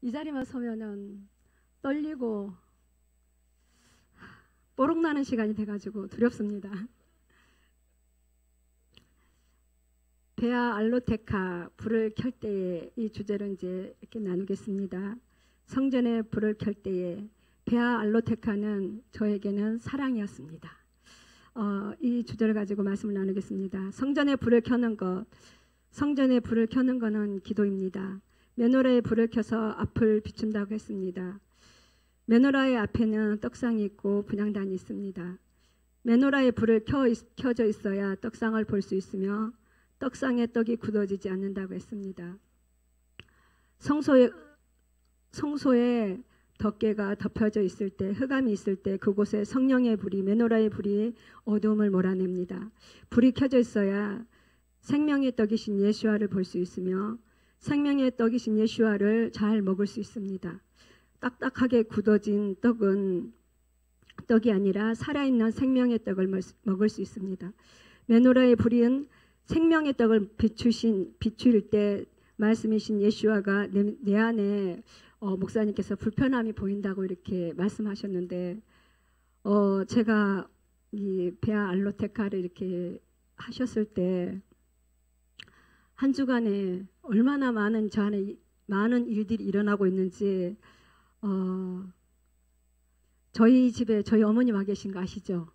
이 자리만 서면은 떨리고 뽀록나는 시간이 돼가지고 두렵습니다. 베아 알로테카 불을 켤 때에 이 주제로 이제 이렇게 나누겠습니다. 성전에 불을 켤 때에 베아 알로테카는 저에게는 사랑이었습니다. 이 주제를 가지고 말씀을 나누겠습니다. 성전에 불을 켜는 것, 성전에 불을 켜는 것은 기도입니다. 메노라에 불을 켜서 앞을 비춘다고 했습니다. 메노라의 앞에는 떡상이 있고 분향단이 있습니다. 메노라에 불을 켜져 있어야 떡상을 볼 수 있으며 떡상에 떡이 굳어지지 않는다고 했습니다. 성소에 덮개가 덮여져 있을 때, 흑암이 있을 때 그곳에 성령의 불이, 메노라의 불이 어두움을 몰아냅니다. 불이 켜져 있어야 생명의 떡이신 예수와를 볼 수 있으며 생명의 떡이신 예수와를 잘 먹을 수 있습니다. 딱딱하게 굳어진 떡은 떡이 아니라 살아있는 생명의 떡을 먹을 수 있습니다. 메노라의 불은 생명의 떡을 비추일 때 말씀이신 예수와가 내 안에 목사님께서 불편함이 보인다고 이렇게 말씀하셨는데 제가 이 베아 알로테카를 이렇게 하셨을 때 한 주간에 얼마나 많은 저 안에 많은 일들이 일어나고 있는지 저희 집에 저희 어머니 와 계신 거 아시죠?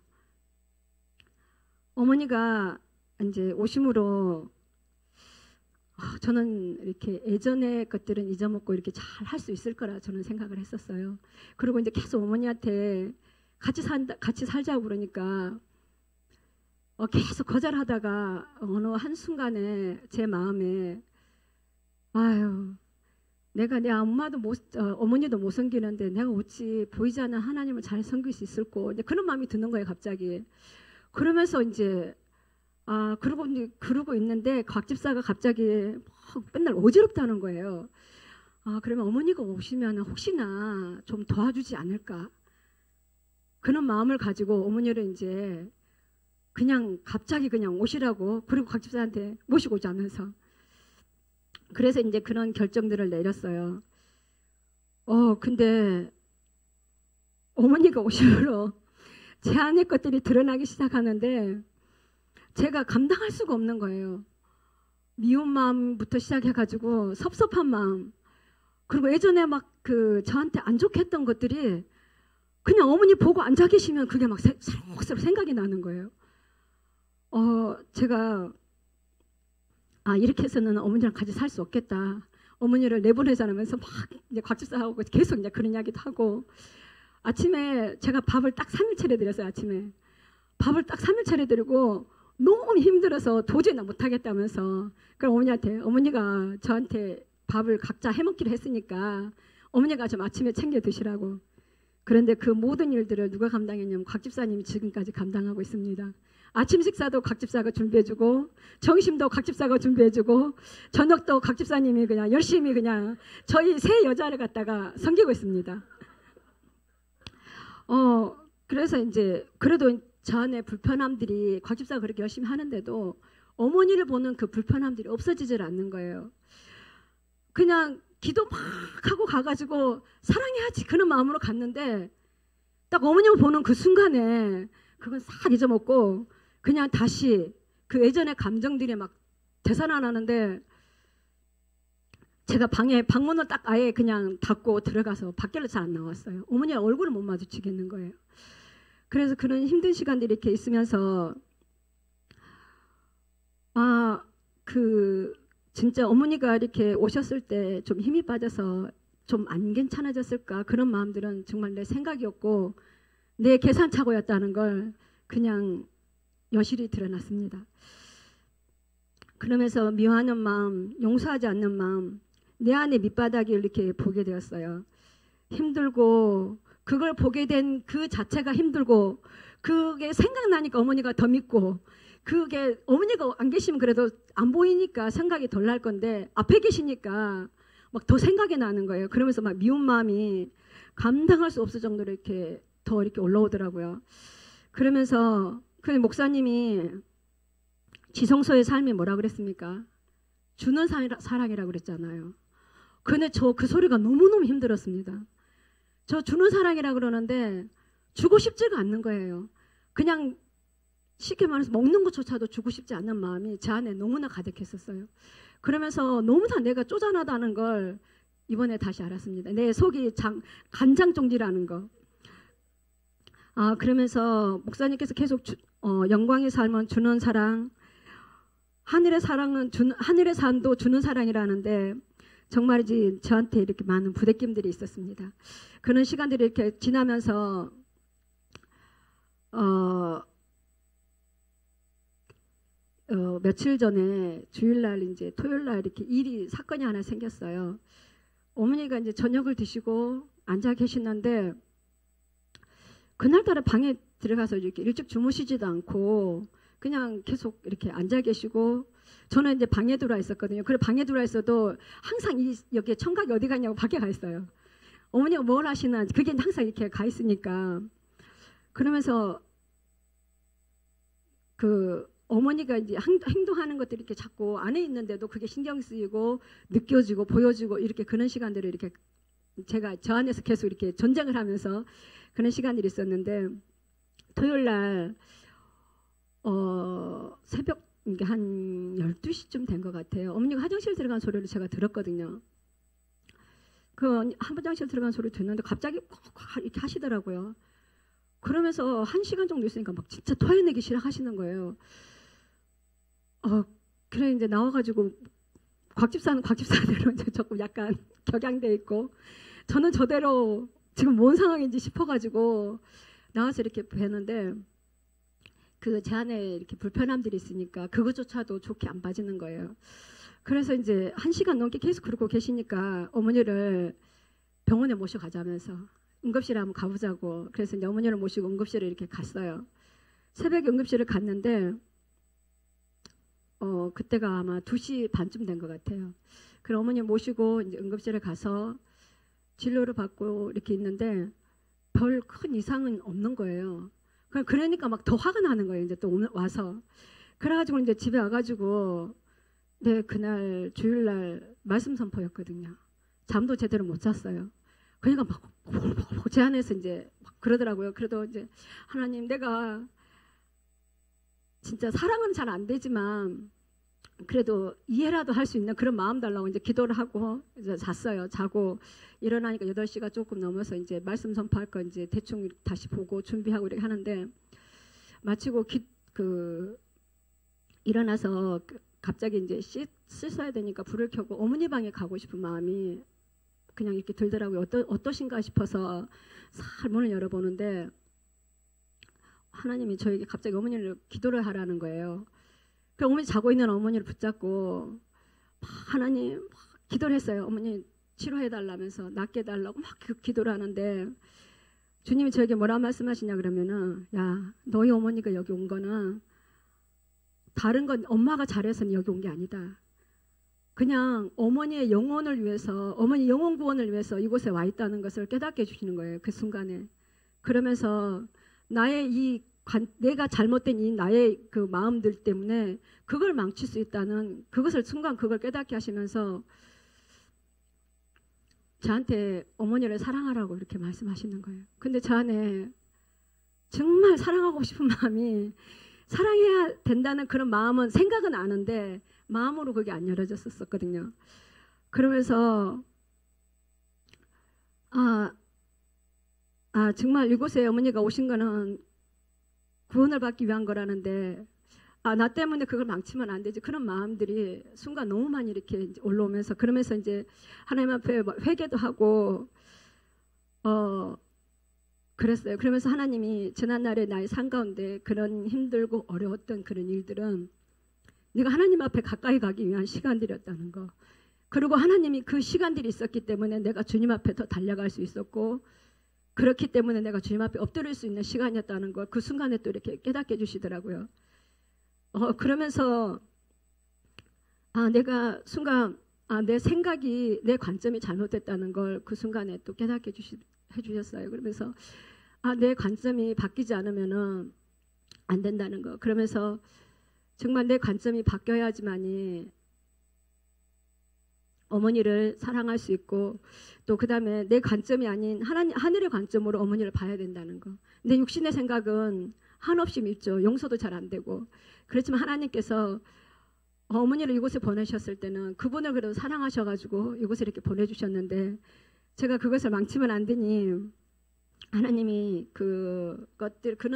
어머니가 이제 오심으로 저는 이렇게 예전의 것들은 잊어먹고 이렇게 잘 할 수 있을 거라 저는 생각을 했었어요. 그리고 이제 계속 어머니한테 같이 살자고 그러니까 계속 거절하다가 어느 한순간에 제 마음에 아유 내가 내 엄마도 어머니도 못 섬기는데 내가 어찌 보이지 않는 하나님을 잘 섬길 수 있을까 그런 마음이 드는 거예요 갑자기. 그러면서 이제 그러고 있는데 곽 집사가 갑자기 맨날 어지럽다는 거예요. 그러면 어머니가 오시면 혹시나 좀 도와주지 않을까 그런 마음을 가지고 어머니를 이제 갑자기 그냥 오시라고 그리고 곽 집사한테 모시고 오자면서 그래서 이제 그런 결정들을 내렸어요. 근데 어머니가 오시므로 제 안의 것들이 드러나기 시작하는데 제가 감당할 수가 없는 거예요. 미운 마음부터 시작해가지고 섭섭한 마음 그리고 예전에 막 저한테 안 좋게 했던 것들이 그냥 어머니 보고 앉아 계시면 그게 막 새록새록 생각이 나는 거예요. 제가 이렇게 해서는 어머니랑 같이 살 수 없겠다. 어머니를 내보내자면서 막 이제 곽집사하고 계속 이제 그런 이야기도 하고 아침에 제가 밥을 딱 3일 차려드렸어요. 아침에 밥을 딱 3일 차려드리고 너무 힘들어서 도저히 나 못하겠다면서 그럼 어머니가 저한테 밥을 각자 해먹기로 했으니까 어머니가 좀 아침에 챙겨 드시라고. 그런데 그 모든 일들을 누가 감당했냐면 곽집사님이 지금까지 감당하고 있습니다. 아침 식사도 곽집사가 준비해주고 점심도 곽집사가 준비해주고 저녁도 곽집사님이 그냥 열심히 그냥 저희 세 여자를 갖다가 섬기고 있습니다. 그래서 이제 그래도 저 안에 불편함들이 곽집사가 그렇게 열심히 하는데도 어머니를 보는 그 불편함들이 없어지질 않는 거예요. 그냥 기도 막 하고 가가지고 사랑해야지 그런 마음으로 갔는데 딱 어머님을 보는 그 순간에 그건 싹 잊어먹고 그냥 다시 그 예전의 감정들이 막 되살아나는데 제가 방문을 딱 아예 그냥 닫고 들어가서 밖으로 잘 안 나왔어요. 어머니의 얼굴을 못 마주치겠는 거예요. 그래서 그런 힘든 시간들이 이렇게 있으면서 진짜 어머니가 이렇게 오셨을 때 좀 힘이 빠져서 좀 안 괜찮아졌을까 그런 마음들은 정말 내 생각이었고 내 계산착오였다는 걸 그냥 여실히 드러났습니다. 그러면서 미워하는 마음, 용서하지 않는 마음, 내 안에 밑바닥을 이렇게 보게 되었어요. 힘들고 그걸 보게 된 그 자체가 힘들고 그게 생각나니까 어머니가 더 믿고 그게 어머니가 안 계시면 그래도 안 보이니까 생각이 덜 날 건데 앞에 계시니까 막 더 생각이 나는 거예요. 그러면서 막 미운 마음이 감당할 수 없을 정도로 이렇게 더 이렇게 올라오더라고요. 그러면서 그 목사님이 지성소의 삶이 뭐라 그랬습니까? 주는 사랑이라고 그랬잖아요. 근데 저 그 소리가 너무너무 힘들었습니다. 저 주는 사랑이라 그러는데 주고 싶지가 않는 거예요. 그냥 쉽게 말해서 먹는 것조차도 주고 싶지 않는 마음이 제 안에 너무나 가득했었어요. 그러면서 너무나 내가 쪼잔하다는 걸 이번에 다시 알았습니다. 내 속이 간장종지라는 거. 그러면서 목사님께서 계속 영광의 삶은 주는 사랑, 하늘의 사랑은 하늘의 삶도 주는 사랑이라는데 정말이지 저한테 이렇게 많은 부대낌들이 있었습니다. 그런 시간들이 이렇게 지나면서 며칠 전에 주일날 이제 토요일날 이렇게 사건이 하나 생겼어요. 어머니가 이제 저녁을 드시고 앉아 계시는데 그날따라 방에 들어가서 이렇게 일찍 주무시지도 않고 그냥 계속 이렇게 앉아 계시고 저는 이제 방에 들어와 있었거든요. 그래 방에 들어와 있어도 항상 여기 청각이 어디 갔냐고 밖에 가 있어요. 어머니가 뭘 하시나 그게 항상 이렇게 가 있으니까 그러면서 그 어머니가 이제 행동하는 것들이 이렇게 자꾸 안에 있는데도 그게 신경 쓰이고 느껴지고 보여지고 이렇게 그런 시간들을 이렇게 제가 저 안에서 계속 이렇게 전쟁을 하면서 그런 시간들이 있었는데 토요일 날 새벽 한 12시쯤 된 것 같아요. 어머니가 화장실 들어간 소리를 제가 들었거든요. 그 화장실 들어간 소리 듣는데 갑자기 이렇게 하시더라고요. 그러면서 1시간 정도 있으니까 막 진짜 토해내기 시작하시는 거예요. 그래 이제 나와가지고 곽집사는 곽집사대로 이제 조금 약간 격양돼 있고 저는 저대로 지금 뭔 상황인지 싶어가지고 나와서 이렇게 뵈는데 그 제 안에 이렇게 불편함들이 있으니까 그것조차도 좋게 안 봐지는 거예요. 그래서 이제 1시간 넘게 계속 그러고 계시니까 어머니를 병원에 모셔가자면서 응급실에 한번 가보자고 그래서 이제 어머니를 모시고 응급실에 이렇게 갔어요. 새벽에 응급실을 갔는데 그때가 아마 2시 반쯤 된 것 같아요. 그래서 어머니 모시고 이제 응급실에 가서 진료를 받고 이렇게 있는데 별 큰 이상은 없는 거예요. 그러니까 막 더 화가 나는 거예요. 이제 또 와서 그래가지고 이제 집에 와가지고 네 그날 주일날 말씀 선포였거든요. 잠도 제대로 못 잤어요. 그러니까 막 제 안에서 이제 막 그러더라고요. 그래도 이제 하나님 내가 진짜 사랑은 잘 안 되지만 그래도 이해라도 할 수 있는 그런 마음 달라고 이제 기도를 하고 이제 잤어요. 자고 일어나니까 8시가 조금 넘어서 이제 말씀 선포할 거 이제 대충 다시 보고 준비하고 이렇게 하는데 마치고 일어나서 갑자기 이제 씻어야 되니까 불을 켜고 어머니 방에 가고 싶은 마음이 그냥 이렇게 들더라고요. 어떠신가 싶어서 살 문을 열어보는데 하나님이 저에게 갑자기 어머니를 기도를 하라는 거예요. 그 어머니 자고 있는 어머니를 붙잡고 하나님 기도를 했어요. 어머니 치료해달라면서 낫게 해달라고 막 기도를 하는데 주님이 저에게 뭐라 말씀하시냐 그러면은 야 너희 어머니가 여기 온 거는 다른 건 엄마가 잘해서는 여기 온 게 아니다. 그냥 어머니의 영혼을 위해서 어머니 영혼 구원을 위해서 이곳에 와 있다는 것을 깨닫게 해주시는 거예요. 그 순간에. 그러면서 내가 잘못된 이 나의 그 마음들 때문에 그걸 망칠 수 있다는 순간 그걸 깨닫게 하시면서 저한테 어머니를 사랑하라고 이렇게 말씀하시는 거예요. 근데 저 안에 정말 사랑하고 싶은 마음이 사랑해야 된다는 그런 마음은 생각은 아는데 마음으로 그게 안 열어졌었거든요. 그러면서 정말 이곳에 어머니가 오신 거는 구원을 받기 위한 거라는데 나 때문에 그걸 망치면 안 되지 그런 마음들이 순간 너무 많이 이렇게 이제 올라오면서 그러면서 이제 하나님 앞에 회개도 하고 그랬어요. 그러면서 하나님이 지난날의 나의 삶 가운데 그런 힘들고 어려웠던 그런 일들은 네가 하나님 앞에 가까이 가기 위한 시간들이었다는 거. 그리고 하나님이 그 시간들이 있었기 때문에 내가 주님 앞에 더 달려갈 수 있었고 그렇기 때문에 내가 주님 앞에 엎드릴 수 있는 시간이었다는 걸 그 순간에 또 이렇게 깨닫게 해주시더라고요. 그러면서 내가 순간 내 생각이 내 관점이 잘못됐다는 걸 그 순간에 또 깨닫게 해주셨어요. 그러면서 내 관점이 바뀌지 않으면은 안 된다는 거. 그러면서 정말 내 관점이 바뀌어야지만이 어머니를 사랑할 수 있고 또 그다음에 내 관점이 아닌 하늘의 관점으로 어머니를 봐야 된다는 거. 근데 육신의 생각은 한없이 밉죠. 용서도 잘 안 되고. 그렇지만 하나님께서 어머니를 이곳에 보내셨을 때는 그분을 그래도 사랑하셔가지고 이곳에 이렇게 보내주셨는데 제가 그것을 망치면 안 되니 하나님이 그런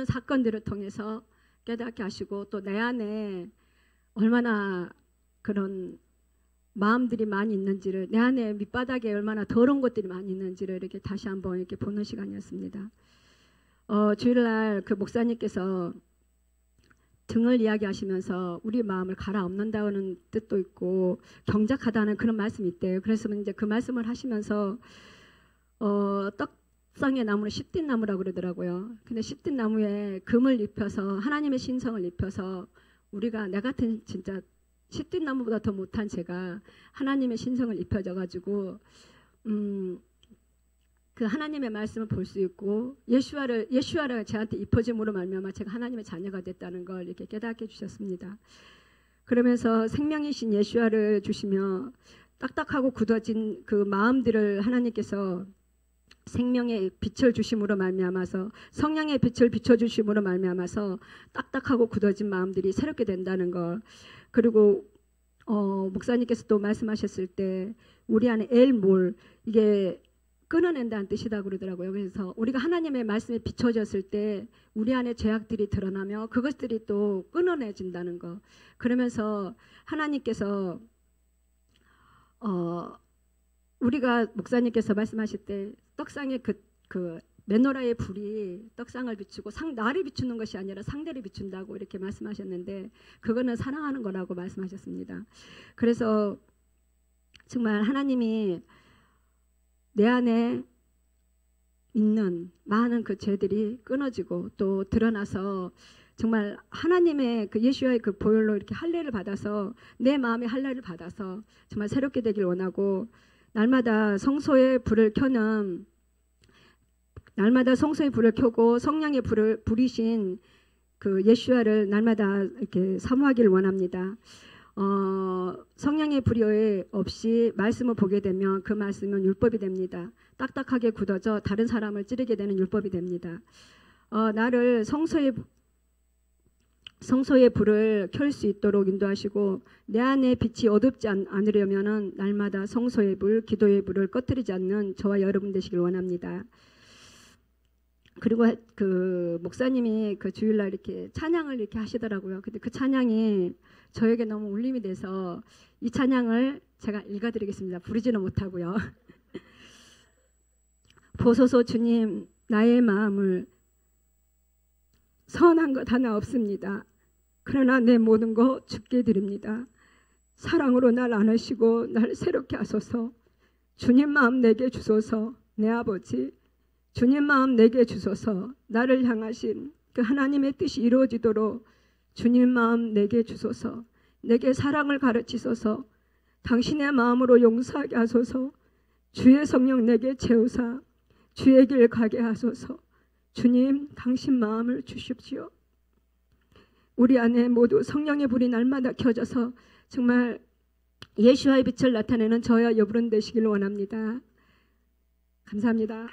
사건들을 통해서 깨닫게 하시고 또 내 안에 얼마나 그런 마음들이 많이 있는지를, 내 안에 밑바닥에 얼마나 더러운 것들이 많이 있는지를 이렇게 다시 한번 이렇게 보는 시간이었습니다. 주일날 그 목사님께서 등을 이야기하시면서 우리 마음을 갈아엎는다는 뜻도 있고 경작하다는 그런 말씀이 있대요. 그래서 이제 그 말씀을 하시면서 떡상의 나무는 십뒷나무라고 그러더라고요. 근데 십뒷나무에 금을 입혀서 하나님의 신성을 입혀서 우리가 내 같은 진짜 십뒷나무보다 더 못한 제가 하나님의 신성을 입혀져 가지고 그 하나님의 말씀을 볼 수 있고 예수아를 저한테 입혀짐으로 말미암아 제가 하나님의 자녀가 됐다는 걸 이렇게 깨닫게 해주셨습니다. 그러면서 생명이신 예수아를 주시며 딱딱하고 굳어진 그 마음들을 하나님께서 생명의 빛을 주심으로 말미암아서 성령의 빛을 비춰주심으로 말미암아서 딱딱하고 굳어진 마음들이 새롭게 된다는 걸, 그리고 목사님께서 또 말씀하셨을 때 우리 안에 엘몰, 이게 끊어낸다는 뜻이다 그러더라고요. 그래서 우리가 하나님의 말씀에 비춰졌을 때 우리 안에 죄악들이 드러나며 그것들이 또 끊어내진다는 거. 그러면서 하나님께서 우리가 목사님께서 말씀하실 때 떡상의 그 메노라의 불이 떡상을 비추고 나를 비추는 것이 아니라 상대를 비춘다고 이렇게 말씀하셨는데 그거는 사랑하는 거라고 말씀하셨습니다. 그래서 정말 하나님이 내 안에 있는 많은 그 죄들이 끊어지고 또 드러나서 정말 하나님의 그 예수와의 그 보혈로 이렇게 할례를 받아서 내 마음의 할례를 받아서 정말 새롭게 되길 원하고, 날마다 성소의 불을 켜고 성령의 불을 부리신 그 예수와를 날마다 이렇게 사모하기를 원합니다. 성령의 불이 없이 말씀을 보게 되면 그 말씀은 율법이 됩니다. 딱딱하게 굳어져 다른 사람을 찌르게 되는 율법이 됩니다. 나를 성소의 불을 켤 수 있도록 인도하시고 내 안에 빛이 어둡지 않으려면은 날마다 성소의 불, 기도의 불을 꺼뜨리지 않는 저와 여러분 되시길 원합니다. 그리고 그 목사님이 그 주일날 이렇게 찬양을 이렇게 하시더라고요. 근데 그 찬양이 저에게 너무 울림이 돼서 이 찬양을 제가 읽어드리겠습니다. 부르지는 못하고요. 보소서 주님, 나의 마음을 선한 것 하나 없습니다. 그러나 내 모든 거 주께 드립니다. 사랑으로 날 안으시고 날 새롭게 하소서. 주님 마음 내게 주소서. 내 아버지, 주님 마음 내게 주소서. 나를 향하신 그 하나님의 뜻이 이루어지도록 주님 마음 내게 주소서. 내게 사랑을 가르치소서. 당신의 마음으로 용서하게 하소서. 주의 성령 내게 채우사 주의 길 가게 하소서. 주님, 당신 마음을 주십시오. 우리 안에 모두 성령의 불이 날마다 켜져서 정말 예수와의 빛을 나타내는 저와 여러분 되시길 원합니다. 감사합니다.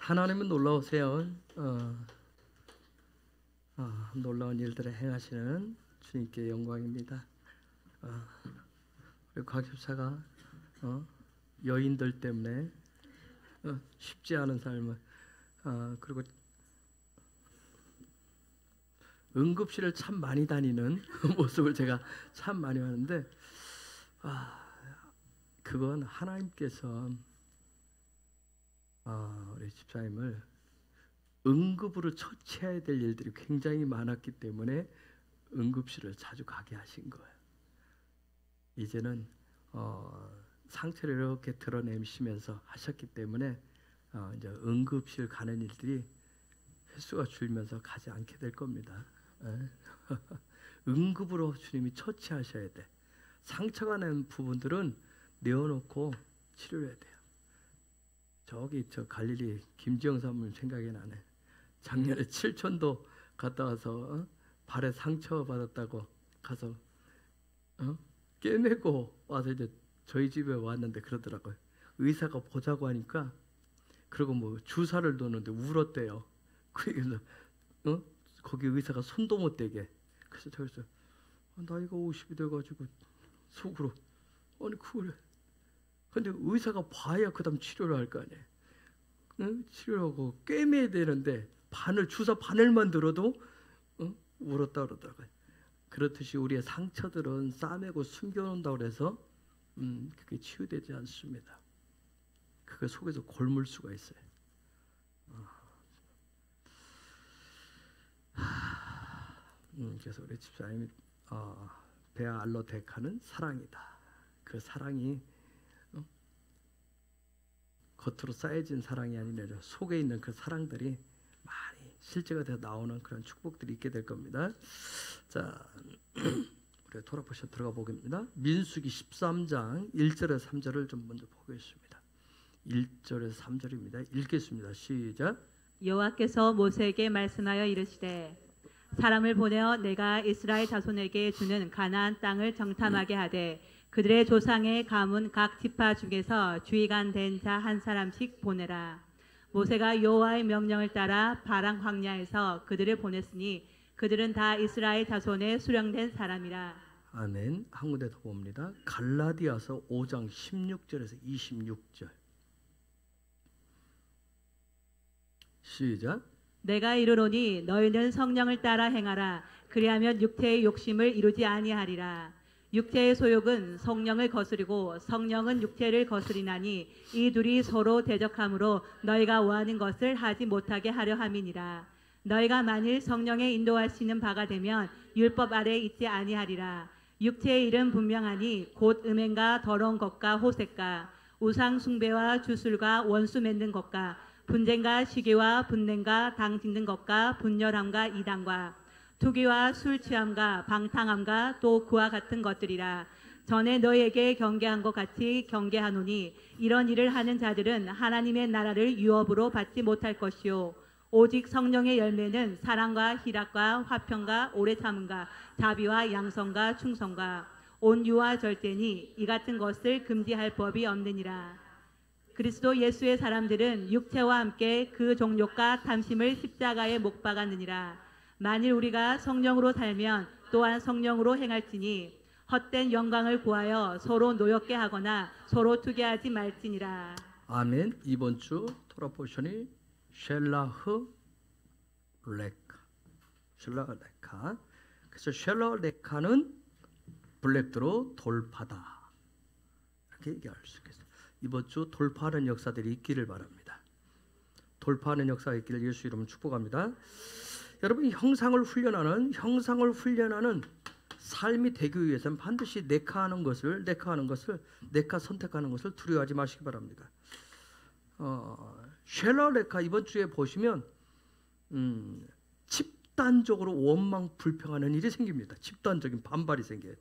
하나님은 놀라우세요. 놀라운 일들을 행하시는 주님께 영광입니다. 우리 곽 집사가 여인들 때문에 쉽지 않은 삶을 그리고 응급실을 참 많이 다니는 모습을 제가 참 많이 봤는데 그건 하나님께서 우리 집사님을 응급으로 처치해야 될 일들이 굉장히 많았기 때문에 응급실을 자주 가게 하신 거예요. 이제는 상처를 이렇게 드러내시면서 하셨기 때문에 이제 응급실 가는 일들이 횟수가 줄면서 가지 않게 될 겁니다. 응급으로 주님이 처치하셔야 돼. 상처가 난 부분들은 내어놓고 치료해야 돼요. 저기 저 갈릴리 김지영 사모님 생각이 나네. 작년에 칠천도 갔다 와서 발에 상처 받았다고 가서 꿰매고 와서 이제 저희 집에 왔는데 그러더라고요. 의사가 보자고 하니까 그리고 뭐 주사를 놓는데 울었대요. 그래서 거기 의사가 손도 못 대게. 그래서 제가 그랬어요. 나이가 50이 돼가지고 속으로 아니 그걸 근데 의사가 봐야 그다음 치료를 할 거 아니에요. 응? 치료하고 꿰매야 되는데 주사 바늘만 들어도 울었다 그러더라고요. 그렇듯이 우리의 상처들은 싸매고 숨겨놓는다고 해서 그게 치유되지 않습니다. 그 속에서 골물 수가 있어요. 그래서 우리 집사님이 베아 알로데카는 사랑이다. 그 사랑이 겉으로 쌓여진 사랑이 아니라 속에 있는 그 사랑들이 많이 실제가 되어 나오는 그런 축복들이 있게 될 겁니다. 자, 우리 돌아보셔 들어가 보겠습니다. 민수기 13장 1절에서 3절을 좀 먼저 보겠습니다. 1절에서 3절입니다. 읽겠습니다. 시작. 여호와께서 모세에게 말씀하여 이르시되 사람을 보내어 내가 이스라엘 자손에게 주는 가나안 땅을 정탐하게 하되 그들의 조상의 가문 각 지파 중에서 주의관 된 자 한 사람씩 보내라. 모세가 여호와의 명령을 따라 바랑 광야에서 그들을 보냈으니 그들은 다 이스라엘 자손의 수령된 사람이라. 아멘. 한 군데 더 봅니다. 갈라디아서 5장 16절에서 26절. 시작. 내가 이르노니 너희는 성령을 따라 행하라. 그리하면 육체의 욕심을 이루지 아니하리라. 육체의 소욕은 성령을 거스리고 성령은 육체를 거스리나니 이 둘이 서로 대적함으로 너희가 원하는 것을 하지 못하게 하려 함이니라. 너희가 만일 성령의 인도하시는 바가 되면 율법 아래 있지 아니하리라. 육체의 일은 분명하니 곧 음행과 더러운 것과 호색과 우상 숭배와 주술과 원수 맺는 것과 분쟁과 시기와 분냄과 당 짓는 것과 분열함과 이단과 투기와 술 취함과 방탕함과 또 그와 같은 것들이라. 전에 너희에게 경계한 것 같이 경계하노니 이런 일을 하는 자들은 하나님의 나라를 유업으로 받지 못할 것이요 오직 성령의 열매는 사랑과 희락과 화평과 오래 참음과 자비와 양성과 충성과 온유와 절제니 이 같은 것을 금지할 법이 없느니라. 그리스도 예수의 사람들은 육체와 함께 그 정욕과 탐심을 십자가에 못 박았느니라. 만일 우리가 성령으로 살면 또한 성령으로 행할지니 헛된 영광을 구하여 서로 노엽게 하거나 서로 투기하지 말지니라. 아멘. 이번 주 토라 포션이 쉘라흐 레카. 그래서 쉘라 레카는 블랙드로 돌파다. 이렇게 얘기할 수 있겠어요. 이번 주 돌파하는 역사들이 있기를 바랍니다. 돌파하는 역사가 있기를 예수 이름으로 축복합니다. 여러분, 형상을 훈련하는 삶이 되기 위해서는 반드시 네카 선택하는 것을 두려워하지 마시기 바랍니다. 쉘라 레카 이번 주에 보시면 집단적으로 원망 불평하는 일이 생깁니다. 집단적인 반발이 생겨요.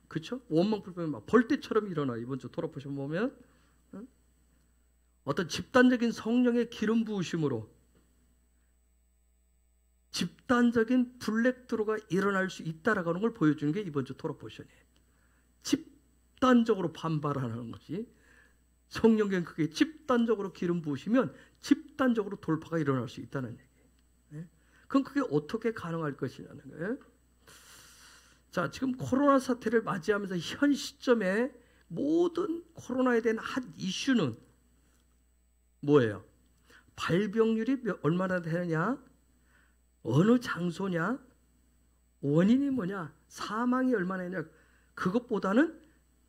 그렇죠? 원망 불평이 막 벌떼처럼 일어나. 이번 주 돌아보시면 보면 어떤 집단적인 성령의 기름 부으심으로 집단적인 블랙드로가 일어날 수 있다라고 하는 걸 보여주는 게 이번 주 토라 포션이에요. 집단적으로 반발하는 것이 성령의 그게 집단적으로 기름 부으시면 집단적으로 돌파가 일어날 수 있다는 얘기예요. 그럼 그게 어떻게 가능할 것이냐는 거예요. 자, 지금 코로나 사태를 맞이하면서 현 시점에 모든 코로나에 대한 한 이슈는 뭐예요? 발병률이 얼마나 되느냐? 어느 장소냐? 원인이 뭐냐? 사망이 얼마나 되느냐? 그것보다는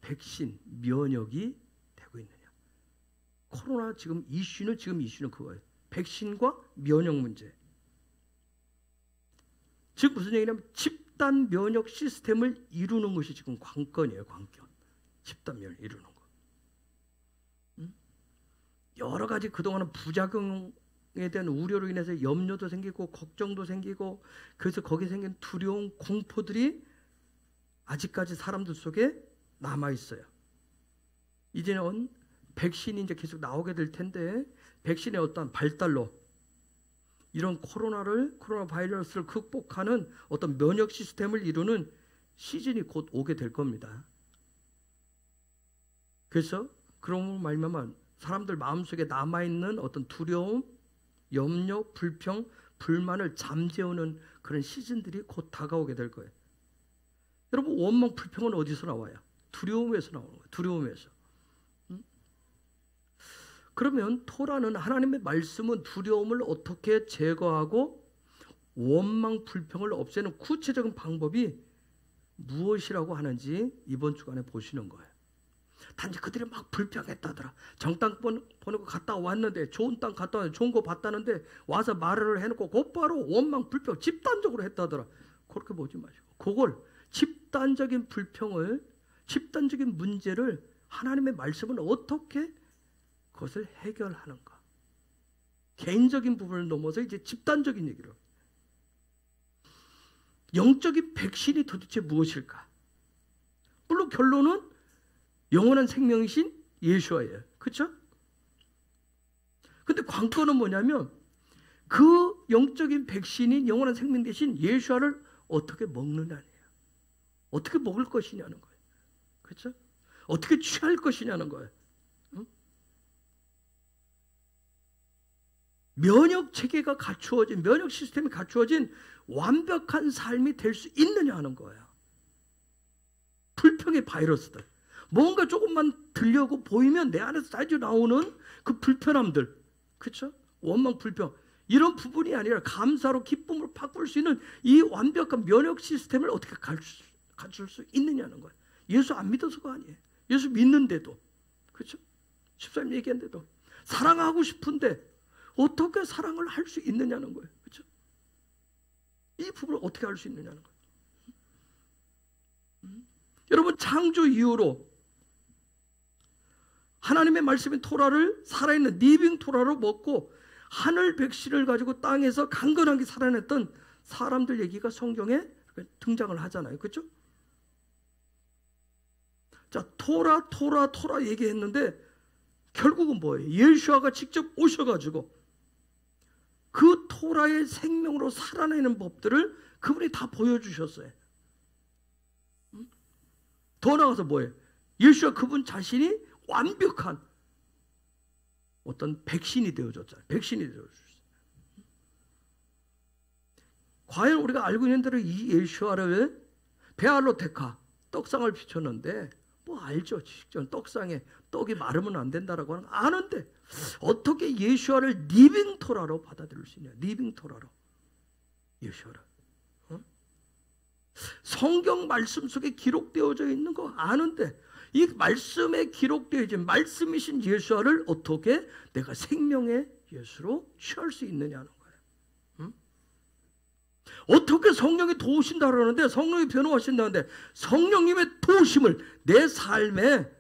백신, 면역이 되고 있느냐? 코로나 지금 이슈는 그거예요. 백신과 면역 문제. 즉 무슨 얘기냐면 집단 면역 시스템을 이루는 것이 지금 관건이에요. 관건. 집단 면역 이루는 거. 여러 가지 그동안은 부작용에 대한 우려로 인해서 염려도 생기고 걱정도 생기고 그래서 거기에 생긴 두려움, 공포들이 아직까지 사람들 속에 남아 있어요. 이제는 백신이 이제 계속 나오게 될 텐데 백신의 어떤 발달로 이런 코로나 바이러스를 극복하는 어떤 면역 시스템을 이루는 시즌이 곧 오게 될 겁니다. 그래서 그런 말미암아 사람들 마음속에 남아있는 어떤 두려움, 염려, 불평, 불만을 잠재우는 그런 시즌들이 곧 다가오게 될 거예요. 여러분, 원망, 불평은 어디서 나와요? 두려움에서 나오는 거예요. 두려움에서. 그러면 토라는, 하나님의 말씀은 두려움을 어떻게 제거하고 원망, 불평을 없애는 구체적인 방법이 무엇이라고 하는지 이번 주간에 보시는 거예요. 단지 그들이 막 불평했다더라. 정땅 보내고 갔다 왔는데, 좋은 땅 갔다 왔는데, 좋은 거 봤다는데 와서 말을 해놓고 곧바로 원망, 불평 집단적으로 했다더라. 그렇게 보지 마시고, 그걸 집단적인 불평을, 집단적인 문제를 하나님의 말씀은 어떻게 그것을 해결하는가. 개인적인 부분을 넘어서 이제 집단적인 얘기로, 영적인 백신이 도대체 무엇일까? 물론 결론은 영원한 생명이신 예수와예요. 그렇죠? 근데 관건은 뭐냐면 그 영적인 백신인 영원한 생명 대신 예수와를 어떻게 먹느냐예요. 어떻게 먹을 것이냐는 거예요. 그렇죠? 어떻게 취할 것이냐는 거예요. 응? 면역 체계가 갖추어진, 면역 시스템이 갖추어진 완벽한 삶이 될 수 있느냐 하는 거예요. 불평의 바이러스들, 뭔가 조금만 들려고 보이면 내 안에서 자주 나오는 그 불편함들, 그렇죠? 원망, 불평, 이런 부분이 아니라 감사로 기쁨으로 바꿀 수 있는 이 완벽한 면역 시스템을 어떻게 갖출 수 있느냐는 거예요. 예수 안 믿어서가 아니에요. 예수 믿는데도, 그렇죠? 14님 얘기한데도 사랑하고 싶은데 어떻게 사랑을 할 수 있느냐는 거예요. 그렇죠? 이 부분을 어떻게 할 수 있느냐는 거예요. 여러분, 창조 이후로 하나님의 말씀인 토라를, 살아있는 리빙 토라로 먹고 하늘 백신을 가지고 땅에서 강건하게 살아냈던 사람들 얘기가 성경에 등장을 하잖아요. 그렇죠? 자, 토라 얘기했는데 결국은 뭐예요? 예수아가 직접 오셔가지고 그 토라의 생명으로 살아내는 법들을 그분이 다 보여주셨어요. 더 나아가서 뭐예요? 예수와 그분 자신이 완벽한 어떤 백신이 되어줬잖아요. 백신이 되어줬어요. 과연 우리가 알고 있는 대로 이 예수아를 베알로테카, 떡상을 비췄는데, 뭐 알죠. 직전 떡상에 떡이 마르면 안 된다라고 하는 거 아는데 어떻게 예수아를 리빙 토라로 받아들일 수 있냐? 리빙 토라로 예수아를. 성경 말씀 속에 기록되어져 있는 거 아는데 이 말씀에 기록되어진 말씀이신 예수아를 어떻게 내가 생명의 예수로 취할 수 있느냐는 거예요. 어떻게 성령이 도우신다 그러는데, 성령이 변호하신다는데 성령님의 도우심을 내 삶에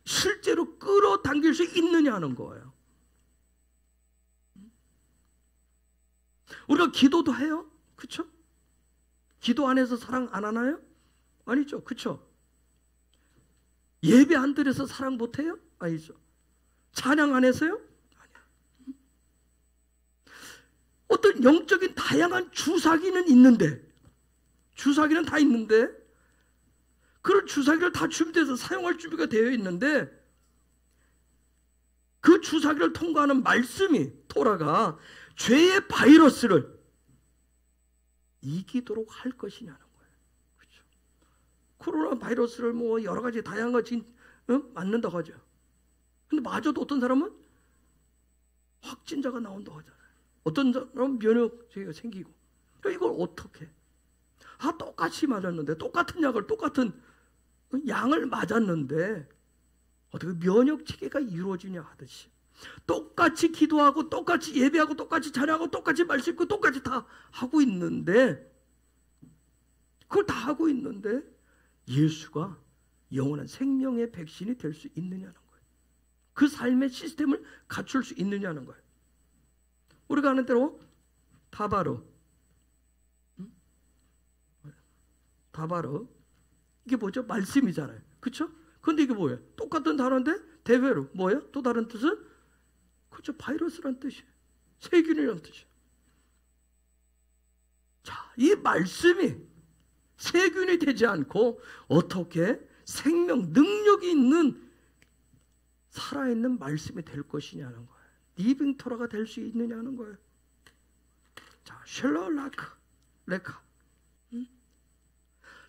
실제로 끌어당길 수 있느냐는 거예요. 우리가 기도도 해요. 그렇죠? 기도 안 해서 사랑 안 하나요? 아니죠. 그렇죠? 예배 안 드려서 사랑 못 해요? 아니죠. 찬양 안 해서요? 아니요. 어떤 영적인 다양한 주사기는 있는데, 주사기는 다 있는데, 그런 주사기를 다 준비돼서 사용할 준비가 되어 있는데, 그 주사기를 통과하는 말씀이, 토라가 죄의 바이러스를 이기도록 할 것이냐는 거예요. 그렇죠? 코로나 바이러스를 뭐 여러 가지 다양한 거 지금 맞는다고 하죠. 근데 마저도 어떤 사람은 확진자가 나온다고 하잖아요. 어떤 사람은 면역체계가 생기고. 이걸 어떻게? 똑같이 맞았는데, 똑같은 약을, 똑같은 양을 맞았는데 어떻게 면역체계가 이루어지냐 하듯이 똑같이 기도하고 똑같이 예배하고 똑같이 찬양하고 똑같이 말씀 읽고 똑같이 다 하고 있는데, 그걸 다 하고 있는데 예수가 영원한 생명의 백신이 될 수 있느냐는 거예요. 그 삶의 시스템을 갖출 수 있느냐는 거예요. 우리가 아는 대로 다바르, 이게 뭐죠? 말씀이잖아요. 그렇죠? 근데 이게 뭐예요? 똑같은 단어인데 대외로 뭐예요? 또 다른 뜻은? 그렇죠. 바이러스란 뜻이에요. 세균이란 뜻이에요. 자, 이 말씀이 세균이 되지 않고 어떻게 생명 능력이 있는 살아있는 말씀이 될 것이냐는 거예요. 리빙 토라가 될 수 있느냐는 거예요. 자, 쉘러레카.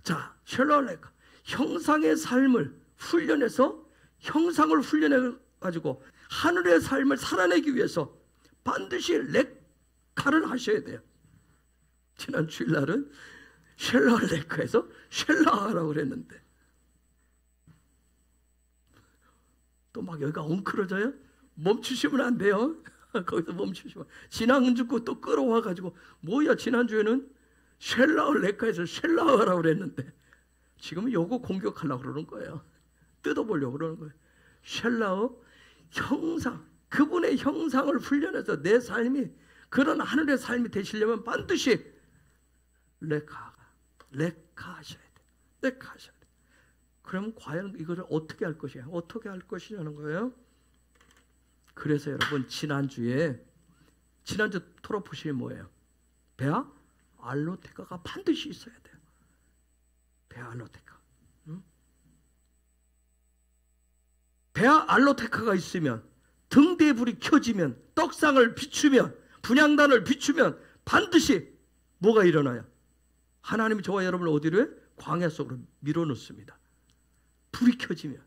자, 쉘러레카. 형상의 삶을 훈련해서 형상을 훈련해 가지고 하늘의 삶을 살아내기 위해서 반드시 레카를 하셔야 돼요. 지난 주일날은 쉘러레카에서 쉘라하라고 그랬는데 또 막 여기가 엉클어져요? 멈추시면 안 돼요. 거기서 멈추시면. 지난주 또 끌어와 가지고 뭐야, 지난주에는 쉘라레카에서 쉘라하라고 그랬는데 지금은 요거 공격하려고 그러는 거예요. 뜯어보려고 그러는 거예요. 쉘라어, 형상, 그분의 형상을 훈련해서 내 삶이 그런 하늘의 삶이 되시려면 반드시 레카하셔야 돼. 레카하셔야 돼. 그러면 과연 이거를 어떻게 할 것이야? 어떻게 할 것이냐는 거예요. 그래서 여러분, 지난주 토라포신이 뭐예요? 베아 알로테카가 반드시 있어야 돼요. 베아 알로테카. 응? 베아 알로테카가 있으면, 등대의 불이 켜지면, 떡상을 비추면, 분향단을 비추면 반드시 뭐가 일어나요? 하나님이 저와 여러분을 어디로 해? 광야 속으로 밀어넣습니다. 불이 켜지면.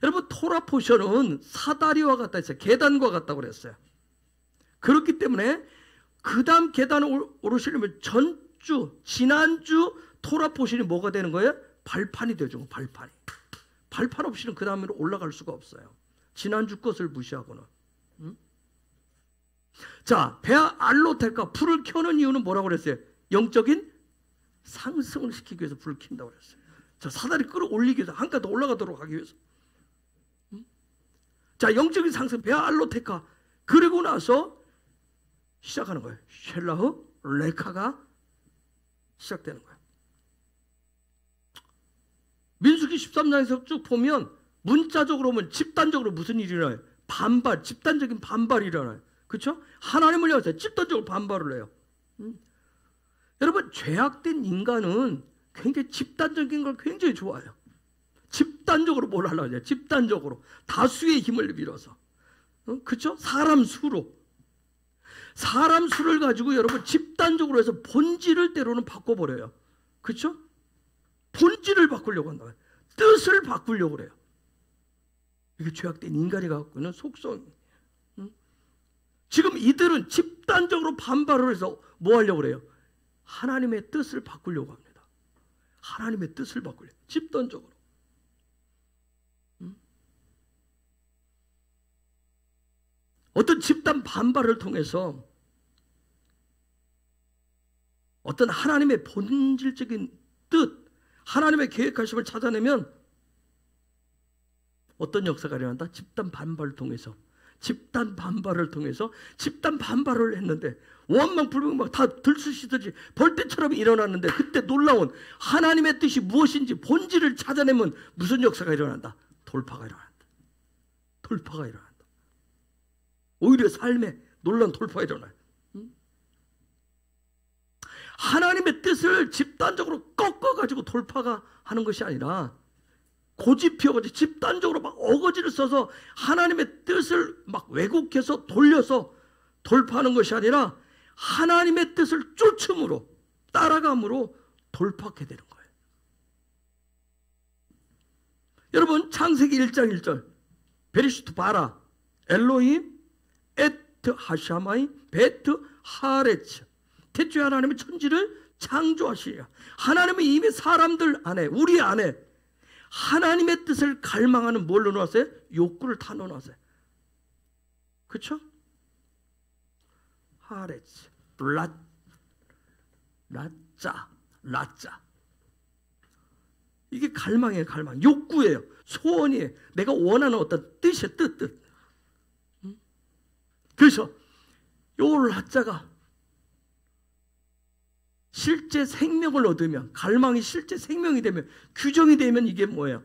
여러분, 토라포션은 사다리와 같다 했어요. 계단과 같다고 그랬어요. 그렇기 때문에 그 다음 계단을 오르시려면 지난주 토라포션이 뭐가 되는 거예요? 발판이 되죠. 발판 없이는 그 다음으로 올라갈 수가 없어요. 지난주 것을 무시하고는. 자, 베아 알로테카, 불을 켜는 이유는 뭐라고 그랬어요? 영적인 상승을 시키기 위해서 불을 켠다고 그랬어요. 자, 사다리 끌어올리기 위해서, 한 칸 더 올라가도록 하기 위해서. 자, 영적인 상승, 베아 알로테카. 그리고 나서 시작하는 거예요. 쉘라흐 레카가 시작되는 거예요. 민수기 13장에서 쭉 보면 문자적으로 보면 집단적으로 무슨 일이 일어나요? 집단적인 반발이 일어나요. 그렇죠? 하나님을 향해서 집단적으로 반발을 해요. 여러분, 죄악된 인간은 굉장히 집단적인 걸 굉장히 좋아해요. 집단적으로 뭘 하려고 해요? 집단적으로 다수의 힘을 빌어서, 그렇죠? 사람 수를 가지고 여러분 집단적으로 해서 본질을 때로는 바꿔버려요. 그렇죠? 본질을 바꾸려고 한다. 뜻을 바꾸려고 그래요. 이게 죄악된 인간이 갖고 있는 속성이. 지금 이들은 집단적으로 반발을 해서 뭐 하려고 그래요? 하나님의 뜻을 바꾸려고 합니다. 하나님의 뜻을 바꾸려고. 집단적으로. 어떤 집단 반발을 통해서 어떤 하나님의 본질적인 뜻, 하나님의 계획하심을 찾아내면 어떤 역사가 일어난다? 집단 반발을 통해서. 집단 반발을 했는데 원망불평 다 들쑤시듯이 벌떼처럼 일어났는데, 그때 놀라운 하나님의 뜻이 무엇인지 본질을 찾아내면 무슨 역사가 일어난다? 돌파가 일어난다. 오히려 삶에 놀라운 돌파가 일어나요. 하나님의 뜻을 집단적으로 꺾어가지고 돌파가 하는 것이 아니라 고집 피워가지고 집단적으로 막 어거지를 써서 하나님의 뜻을 막 왜곡해서 돌려서 돌파하는 것이 아니라 하나님의 뜻을 쫓음으로, 따라감으로 돌파하게 되는 거예요. 여러분, 창세기 1장 1절 베리시트 바라 엘로힘 에트 하샤마이 베트 하레츠. 태초에 하나님의 천지를 창조하시리라. 하나님은 이미 사람들 안에, 우리 안에 하나님의 뜻을 갈망하는 뭘로 놓았어요? 욕구를 다 넣어놨어요. 그렇죠? 하레츠, 라짜. 이게 갈망이에요. 갈망. 욕구예요. 소원이에요. 내가 원하는 어떤 뜻이에요. 뜻. 그래서 요 라짜가 실제 생명을 얻으면, 갈망이 실제 생명이 되면, 규정이 되면 이게 뭐예요?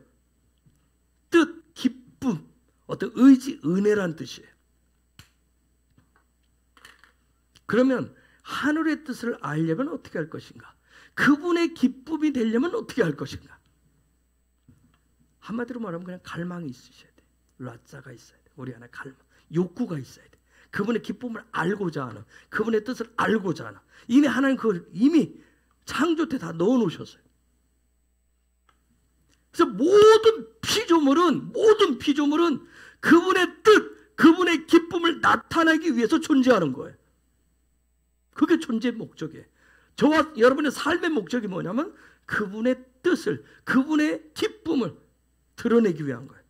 뜻, 기쁨, 어떤 의지, 은혜란 뜻이에요. 그러면 하늘의 뜻을 알려면 어떻게 할 것인가? 그분의 기쁨이 되려면 어떻게 할 것인가? 한마디로 말하면 그냥 갈망이 있으셔야 돼요. 라자가 있어야 돼. 우리 안에 갈망, 욕구가 있어야 돼. 그분의 기쁨을 알고자 하는, 그분의 뜻을 알고자 하는. 이미 하나님 그걸 이미 창조 때 다 넣어놓으셨어요. 그래서 모든 피조물은 그분의 뜻, 그분의 기쁨을 나타내기 위해서 존재하는 거예요. 그게 존재의 목적이에요. 저와 여러분의 삶의 목적이 뭐냐면 그분의 뜻을, 그분의 기쁨을 드러내기 위한 거예요.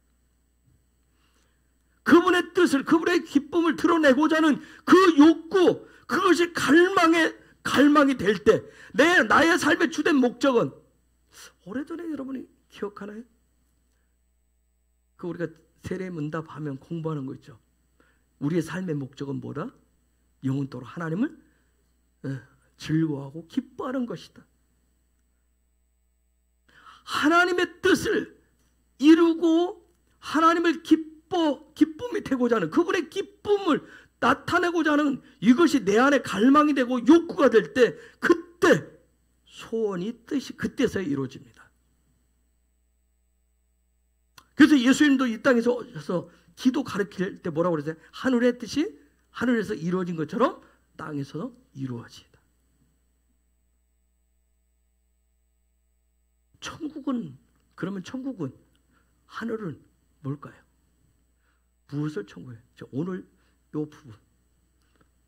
그분의 뜻을, 그분의 기쁨을 드러내고자 하는 그 욕구, 그것이 갈망이 될 때, 나의 삶의 주된 목적은, 오래전에 여러분이 기억하나요? 그 우리가 세례문답하면 공부하는 거 있죠. 우리의 삶의 목적은 뭐다? 영원토록 하나님을 즐거워하고 기뻐하는 것이다. 하나님의 뜻을 이루고 하나님을 기쁨이 되고자 하는, 그분의 기쁨을 나타내고자 하는 이것이 내 안에 갈망이 되고 욕구가 될 때, 그때 소원이, 뜻이 그때서야 이루어집니다. 그래서 예수님도 이 땅에서 오셔서 기도 가르칠 때 뭐라고 그러세요? 하늘의 뜻이 하늘에서 이루어진 것처럼 땅에서 이루어지다. 그러면 천국은, 하늘은 뭘까요? 무엇을 천국에? 오늘 이 부분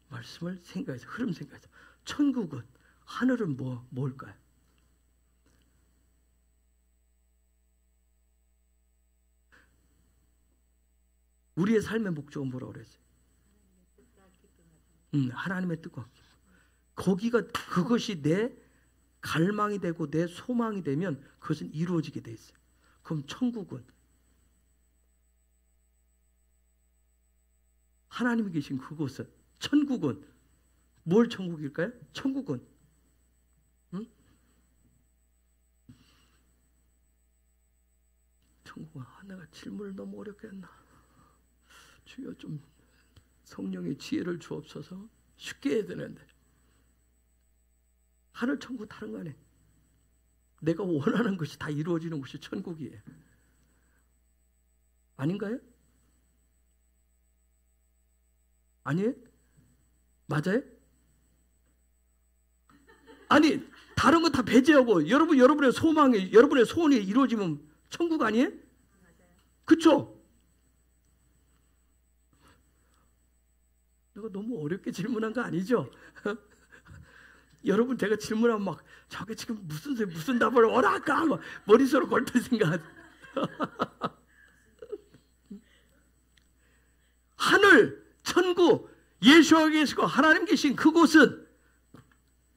말씀을 생각해서, 흐름 생각해서, 천국은, 하늘은 뭘까요? 우리의 삶의 목적은 뭐라고 그랬어요? 하나님의 뜻과 거기가, 그것이 내 갈망이 되고 내 소망이 되면 그것은 이루어지게 돼 있어요. 그럼 천국은, 하나님이 계신 그곳은, 천국은 뭘 천국일까요? 천국은 천국은, 내가 질문을 너무 어렵게 했나? 주여 좀 성령의 지혜를 주옵소서. 쉽게 해야 되는데. 하늘 천국 다른 거 아니에요. 내가 원하는 것이 다 이루어지는 곳이 천국이에요. 아닌가요? 아니에요? 맞아요? 아니, 다른 거 다 배제하고 여러분의 소망이, 여러분의 소원이 이루어지면 천국 아니에요? 그렇죠? 내가 너무 어렵게 질문한 거 아니죠? 여러분, 제가 질문하면 막 저게 지금 무슨 답을 원할까 하고 머릿속으로 걸터 생각. 하늘, 천국, 예수가 계시고 하나님 계신 그곳은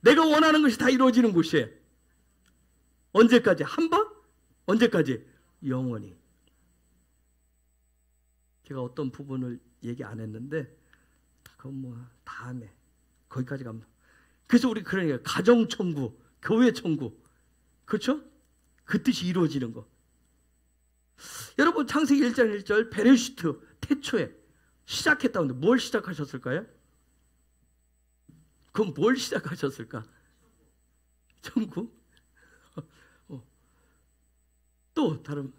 내가 원하는 것이 다 이루어지는 곳이에요. 언제까지? 한 번? 언제까지? 영원히. 제가 어떤 부분을 얘기 안 했는데 그건 다음에 거기까지 가면. 그래서 우리 그러니까 가정천국, 교회천국, 그렇죠? 그 뜻이 이루어지는 거. 여러분, 창세기 1장 1절 베레시트, 태초에 시작했다는데 뭘 시작하셨을까요? 그럼 뭘 시작하셨을까? 천국? 또 다른,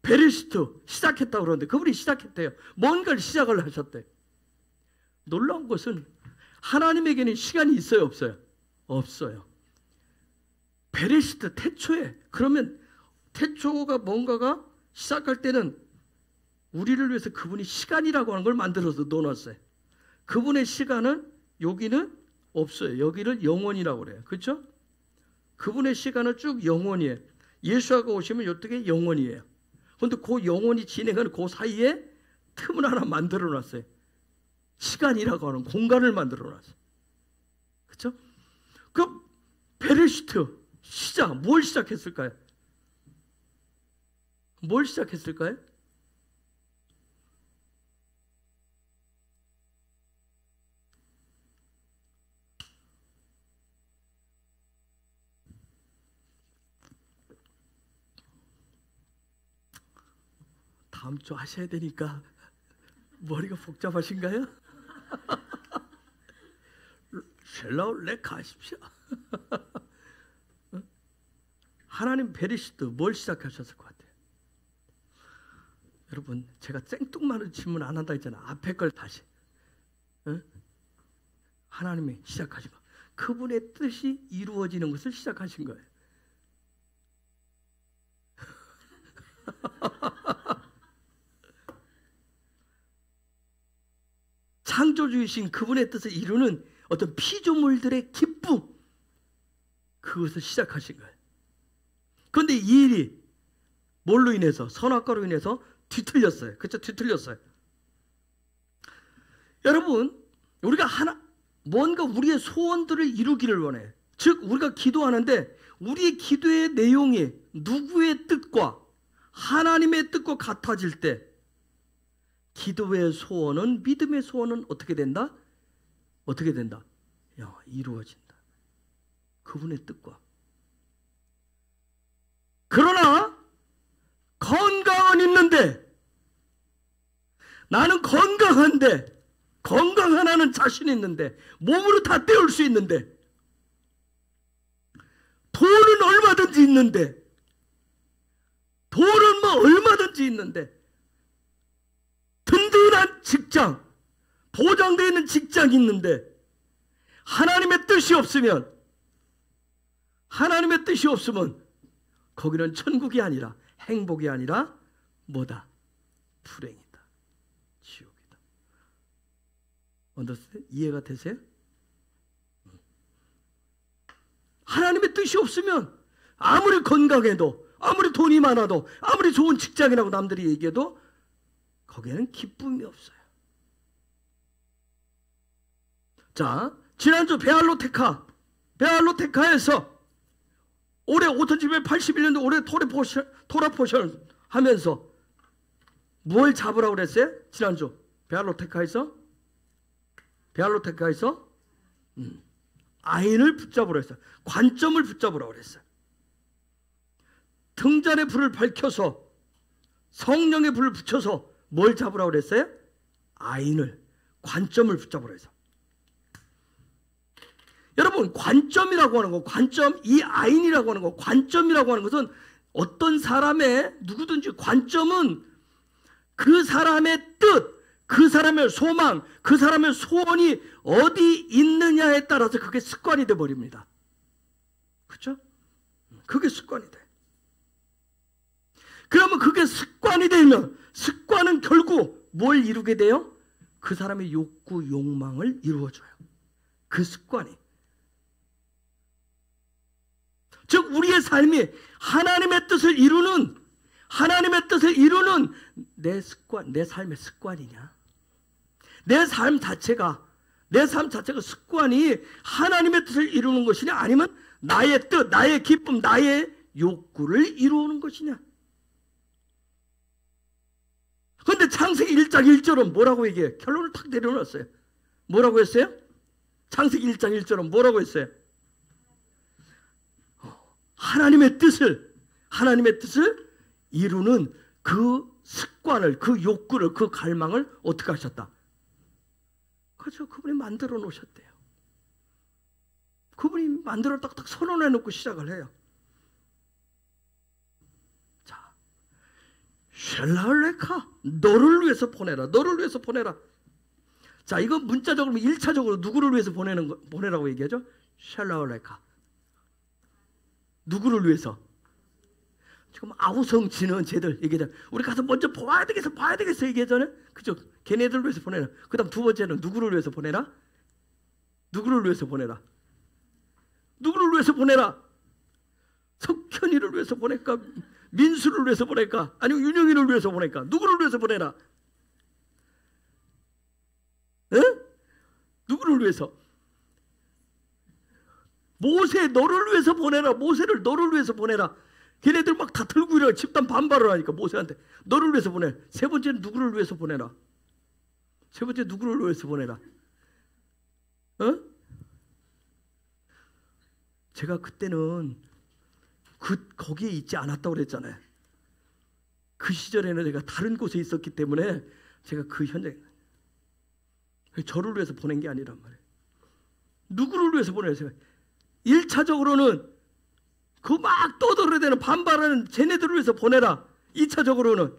베레시트 시작했다고 그러는데 그분이 시작했대요. 뭔가를 시작을 하셨대. 놀라운 것은 하나님에게는 시간이 있어요, 없어요? 없어요. 베레시트, 태초에. 그러면 태초가 뭔가가 시작할 때는 우리를 위해서 그분이 시간이라고 하는 걸 만들어서 넣어놨어요. 그분의 시간은 여기는 없어요. 여기를 영원이라고 그래요. 그렇죠? 그분의 시간은 쭉 영원이에요. 예수가 오시면 어떻게 영원이에요. 그런데 그 영원히 진행하는 그 사이에 틈을 하나 만들어놨어요. 시간이라고 하는 공간을 만들어놨어요. 그렇죠? 그 베레시트 시작, 뭘 시작했을까요? 뭘 시작했을까요? 다음 주 하셔야 되니까 머리가 복잡하신가요? 셀러 레카 하십시오. 하나님 베레시트 뭘 시작하셨을 것 같아요? 여러분, 제가 생뚱맞은 질문 안 한다 했잖아. 앞에 걸 다시. 어? 하나님이 시작하신 거. 그분의 뜻이 이루어지는 것을 시작하신 거예요. 창조주이신 그분의 뜻을 이루는 어떤 피조물들의 기쁨, 그것을 시작하신 거예요. 그런데 이 일이 뭘로 인해서? 선악과로 인해서 뒤틀렸어요. 그렇죠? 뒤틀렸어요. 여러분, 우리가 뭔가 우리의 소원들을 이루기를 원해. 즉 우리가 기도하는데 우리의 기도의 내용이 누구의 뜻과 하나님의 뜻과 같아질 때 기도의 소원은, 믿음의 소원은 어떻게 된다? 어떻게 된다? 이루어진다. 그분의 뜻과. 그러나 건강은 있는데, 나는 건강한데, 건강하다는 자신이 있는데, 몸으로 다 때울 수 있는데, 돈은 얼마든지 있는데, 돈은 뭐 얼마든지 있는데, 든든한 직장, 보장되어 있는 직장이 있는데, 하나님의 뜻이 없으면, 하나님의 뜻이 없으면 거기는 천국이 아니라, 행복이 아니라 뭐다? 불행이다. 지옥이다. 언더스탠드? 이해가 되세요? 하나님의 뜻이 없으면 아무리 건강해도, 아무리 돈이 많아도, 아무리 좋은 직장이라고 남들이 얘기해도 거기에는 기쁨이 없어요. 자, 지난주 베알로테카에서 올해 5781년도 올해 토라포션 하면서 뭘 잡으라고 그랬어요? 지난주 베알로테카에서 아인을 붙잡으라고 했어요. 관점을 붙잡으라고 그랬어요. 등잔의 불을 밝혀서 성령의 불을 붙여서 뭘 잡으라고 그랬어요? 아인을, 관점을 붙잡으라고 했어요. 여러분, 관점이라고 하는 거, 관점, 이 아인이라고 하는 거, 관점이라고 하는 것은 어떤 사람의, 누구든지 관점은 그 사람의 뜻, 그 사람의 소망, 그 사람의 소원이 어디 있느냐에 따라서 그게 습관이 돼 버립니다. 그렇죠? 그게 습관이 돼. 그러면 그게 습관이 되면 습관은 결국 뭘 이루게 돼요? 그 사람의 욕구, 욕망을 이루어줘요. 그 습관이. 즉 우리의 삶이 하나님의 뜻을 이루는 내 습관, 내 삶의 습관이냐? 내 삶 자체가 습관이 하나님의 뜻을 이루는 것이냐, 아니면 나의 뜻, 나의 기쁨, 나의 욕구를 이루는 것이냐? 그런데 창세기 1장 1절은 뭐라고 얘기해요? 결론을 탁 내려놨어요. 뭐라고 했어요? 창세기 1장 1절은 뭐라고 했어요? 하나님의 뜻을 이루는 그 습관을, 그 욕구를, 그 갈망을 어떻게 하셨다? 그렇죠. 그분이 만들어 놓으셨대요. 그분이 만들어 딱딱 선언해 놓고 시작을 해요. 자, 쉘라울레카, 너를 위해서 보내라. 너를 위해서 보내라. 자, 이건 문자적으로 1차적으로 누구를 위해서 보내라고 얘기하죠? 쉘라울레카. 누구를 위해서? 지금 아우성지는 쟤들 얘기하잖아. 우리 가서 먼저 봐야 되겠어 얘기하잖아요. 그죠? 걔네들을 위해서 보내라. 그 다음 두 번째는 누구를 위해서 보내라? 누구를 위해서 보내라? 누구를 위해서 보내라? 석현이를 위해서 보낼까? 민수를 위해서 보낼까? 아니면 윤영이를 위해서 보낼까? 누구를 위해서 보내라? 에? 누구를 위해서? 모세 너를 위해서 보내라. 모세를 너를 위해서 보내라. 걔네들 막 다 들고 일어나 집단 반발을 하니까 모세한테 너를 위해서 보내. 세 번째는 누구를 위해서 보내라? 세 번째 누구를 위해서 보내라? 제가 그때는 거기에 있지 않았다고 그랬잖아요. 그 시절에는 제가 다른 곳에 있었기 때문에 제가 그 현장에 저를 위해서 보낸 게 아니란 말이에요. 누구를 위해서 보내세요? 1차적으로는 그 막 떠들어대는 반발하는 쟤네들을 위해서 보내라. 2차적으로는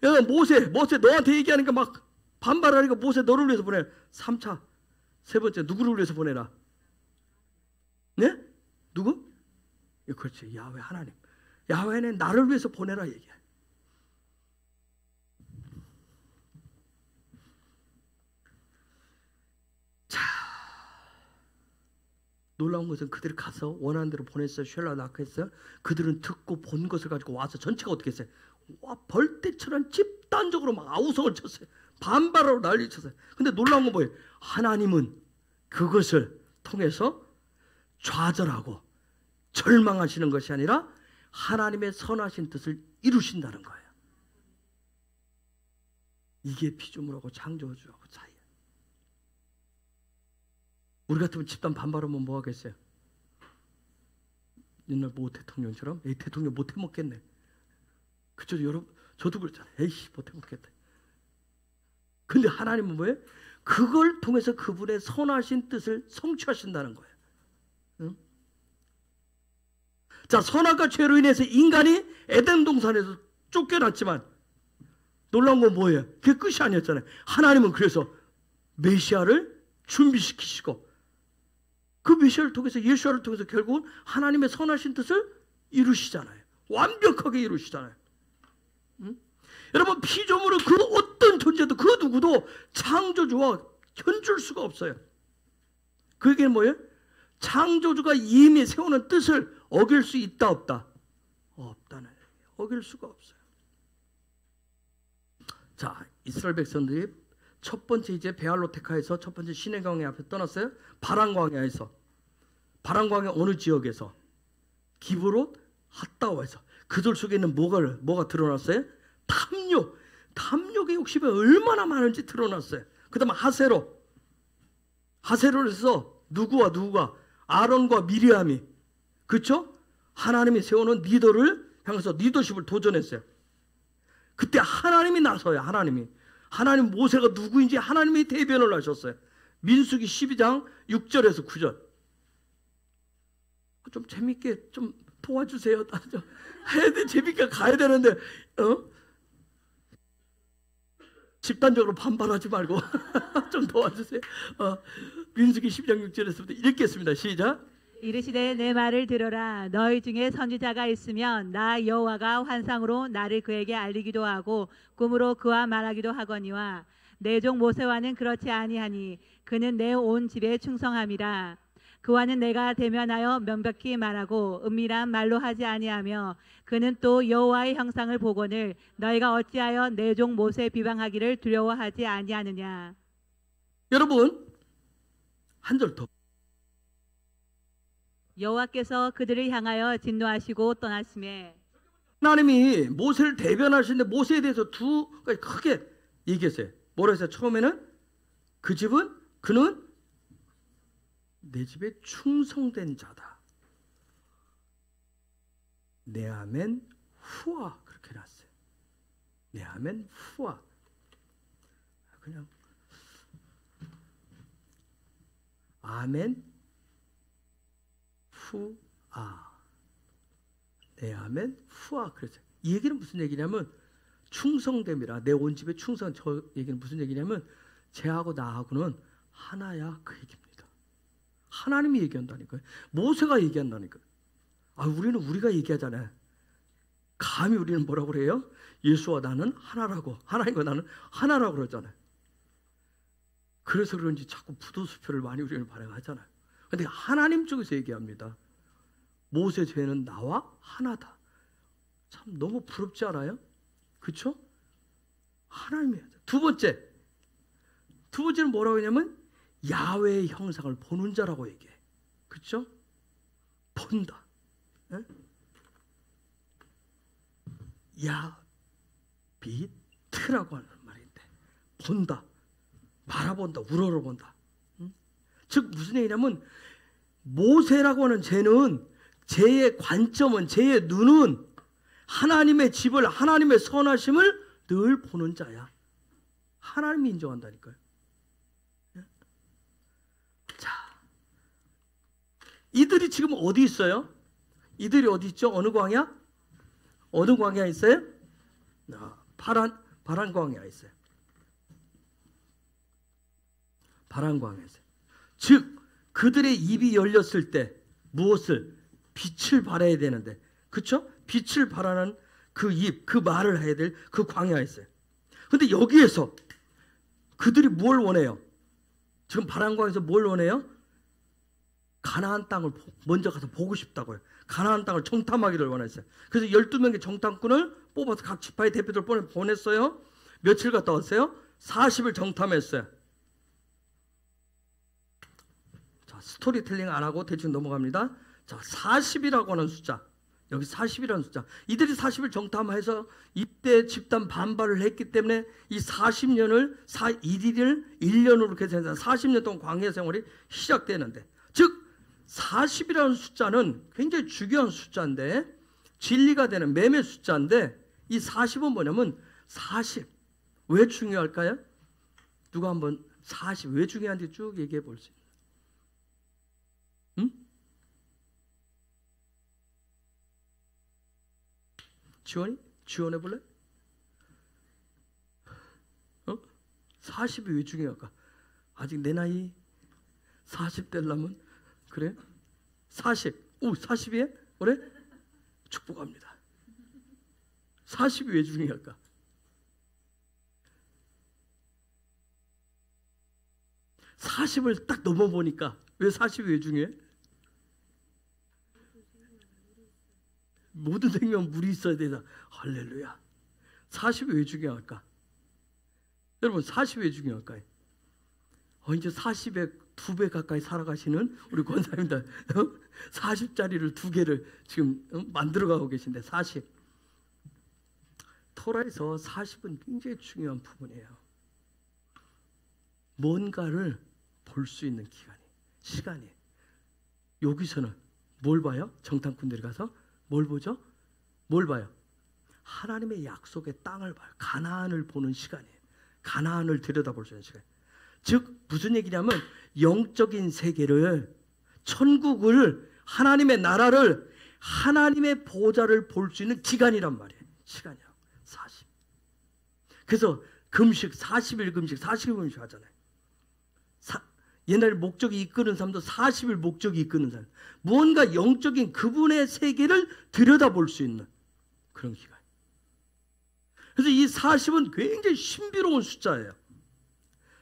야, 모세 너한테 얘기하니까 막 반발하니까 모세 너를 위해서 보내. 3차 세 번째 누구를 위해서 보내라? 네? 누구? 그렇지, 야훼 하나님. 야훼는 나를 위해서 보내라 얘기해. 자, 놀라운 것은 그들이 가서 원하는 대로 보냈어요. 쉘라 낙했어요. 그들은 듣고 본 것을 가지고 와서 전체가 어떻게 했어요? 와, 벌떼처럼 집단적으로 막 아우성을 쳤어요. 반발하고 난리 쳤어요. 근데 놀라운 건 뭐예요? 하나님은 그것을 통해서 좌절하고 절망하시는 것이 아니라 하나님의 선하신 뜻을 이루신다는 거예요. 이게 피조물하고 창조주하고 차이예요. 우리 같으면 집단 반발하면 뭐 하겠어요? 옛날 모 대통령처럼 에이 대통령 못 해먹겠네. 그쵸? 여러분 저도 그랬잖아요. 에이씨 못 해먹겠다. 근데 하나님은 뭐예요? 그걸 통해서 그분의 선하신 뜻을 성취하신다는 거예요. 응? 자, 선악과 죄로 인해서 인간이 에덴 동산에서 쫓겨났지만 놀라운 건 뭐예요? 그게 끝이 아니었잖아요. 하나님은 그래서 메시아를 준비시키시고 그 메시아를 통해서 예수를 통해서 결국은 하나님의 선하신 뜻을 이루시잖아요. 완벽하게 이루시잖아요. 응? 여러분 피조물은 그 어떤 존재도 그 누구도 창조주와 견줄 수가 없어요. 그 얘기는 뭐예요? 창조주가 이미 세우는 뜻을 어길 수 있다 없다? 없다는 얘기예요. 어길 수가 없어요. 자, 이스라엘 백성들이 첫 번째 이제 베알로테카에서 첫 번째 시내강의 앞에 떠났어요. 바란광야에서 바란광야 어느 지역에서 기브롯 핫다와에서 그들 속에 있는 뭐가 드러났어요? 탐욕의 욕심이 얼마나 많은지 드러났어요. 그 다음에 하세로에서 누구가 아론과 미리암이 그렇죠? 하나님이 세우는 리더를 향해서 리더십을 도전했어요. 그때 하나님이 나서요. 하나님 모세가 누구인지 하나님이 대변을 하셨어요. 민수기 12장 6절에서 9절. 좀 재밌게 좀 도와주세요. 해야 돼. 재밌게 가야 되는데 집단적으로 반발하지 말고 좀 도와주세요. 민수기 12장 6절에서부터 읽겠습니다. 시작. 이르시되 내 말을 들어라. 너희 중에 선지자가 있으면 나 여호와가 환상으로 나를 그에게 알리기도 하고 꿈으로 그와 말하기도 하거니와 내 종 모세와는 그렇지 아니하니 그는 내 온 집에 충성함이라. 그와는 내가 대면하여 명백히 말하고 은밀한 말로 하지 아니하며 그는 또 여호와의 형상을 보거늘 너희가 어찌하여 내 종 모세 비방하기를 두려워하지 아니하느냐. 여러분 한 절 더. 여호와께서 그들을 향하여 진노하시고 떠나심에 하나님이 모세를 대변하시는데 모세에 대해서 두 가지 크게 얘기했어요. 뭐라 했어요? 처음에는 그는 내 집에 충성된 자다. 네아멘 후아 그렇게 놨어요. 네아멘 후아. 그냥 아멘 후아. 네아멘 후아. 그래서 이 얘기는 무슨 얘기냐면 충성됨이라. 내 온 집에 충성. 저 얘기는 무슨 얘기냐면 쟤하고 나하고는 하나야 그 얘기입니다. 하나님이 얘기한다니까요. 모세가 얘기한다니까요. 우리는 우리가 얘기하잖아요. 감히 우리는 뭐라고 그래요? 예수와 나는 하나라고, 하나님과 나는 하나라고 그러잖아요. 그래서 그런지 자꾸 부도수표를 많이 우리는 발행하잖아요. 근데 하나님 쪽에서 얘기합니다. 모세 죄는 나와 하나다. 참 너무 부럽지 않아요? 그렇죠? 하나님이 하죠. 두 번째는 뭐라고 하냐면 야훼의 형상을 보는 자라고 얘기해. 그렇죠? 본다. 에? 야비트라고 하는 말인데 본다, 바라본다, 우러러본다. 응? 즉 무슨 얘기냐면 모세라고 하는 쟤는 쟤의 관점은 쟤의 눈은 하나님의 집을 하나님의 선하심을 늘 보는 자야. 하나님이 인정한다니까요. 자, 이들이 지금 어디 있어요? 이들이 어디 있죠? 어느 광야? 어느 광야에 있어요? 바란 광야에 있어요. 바란 광야에 있어요. 즉 그들의 입이 열렸을 때 무엇을? 빛을 발해야 되는데, 그렇죠? 빛을 발하는 그 입, 그 말을 해야 될 그 광야에 있어요. 근데 여기에서 그들이 뭘 원해요? 지금 바란 광야에서 뭘 원해요? 가나안 땅을 먼저 가서 보고 싶다고요. 가나안 땅을 정탐하기를 원했어요. 그래서 12명의 정탐꾼을 뽑아서 각 지파의 대표들 보냈어요. 며칠 갔다 왔어요? 40일 정탐했어요. 자, 스토리텔링 안 하고 대충 넘어갑니다. 자, 40이라고 하는 숫자. 여기 40이라는 숫자. 이들이 40일 정탐해서 이때 집단 반발을 했기 때문에 이 40년을 1일을 1년으로 계산해서 40년 동안 광야 생활이 시작되는데, 즉 40이라는 숫자는 굉장히 중요한 숫자인데, 진리가 되는 매매 숫자인데, 이 40은 뭐냐면 40. 왜 중요할까요? 누가 한번 40 왜 중요한지 쭉 얘기해 볼 수 있나요? 응? 지원해 볼래? 40이 왜 중요할까? 아직 내 나이 40 되려면, 그래? 40. 오, 40이에? 그래? 축복합니다. 40이 왜 중요할까? (40을) 딱 넘어보니까 왜 40이 왜 중요해? 모든 생명 물이 있어야 되다. 할렐루야. 40이 왜 중요할까? 여러분 40이 왜 중요할까요? 이제 40에 2배 가까이 살아가시는 우리 권사님들 40짜리를 2개를 지금 만들어가고 계신데, 40. 토라에서 40은 굉장히 중요한 부분이에요. 뭔가를 볼 수 있는 시간이. 여기서는 뭘 봐요? 정탐꾼들이 가서 뭘 보죠? 뭘 봐요? 하나님의 약속의 땅을 봐요. 가나안을 보는 시간이에요. 가나안을 들여다볼 수 있는 시간. 즉 무슨 얘기냐면 영적인 세계를, 천국을, 하나님의 나라를, 하나님의 보좌를 볼 수 있는 기간이란 말이에요. 시간이라고. 40. 그래서 금식 40일 금식, 40일 금식 하잖아요. 옛날에 목적이 이끄는 사람도 40일 목적이 이끄는 사람. 무언가 영적인 그분의 세계를 들여다볼 수 있는 그런 기간. 그래서 이 40은 굉장히 신비로운 숫자예요.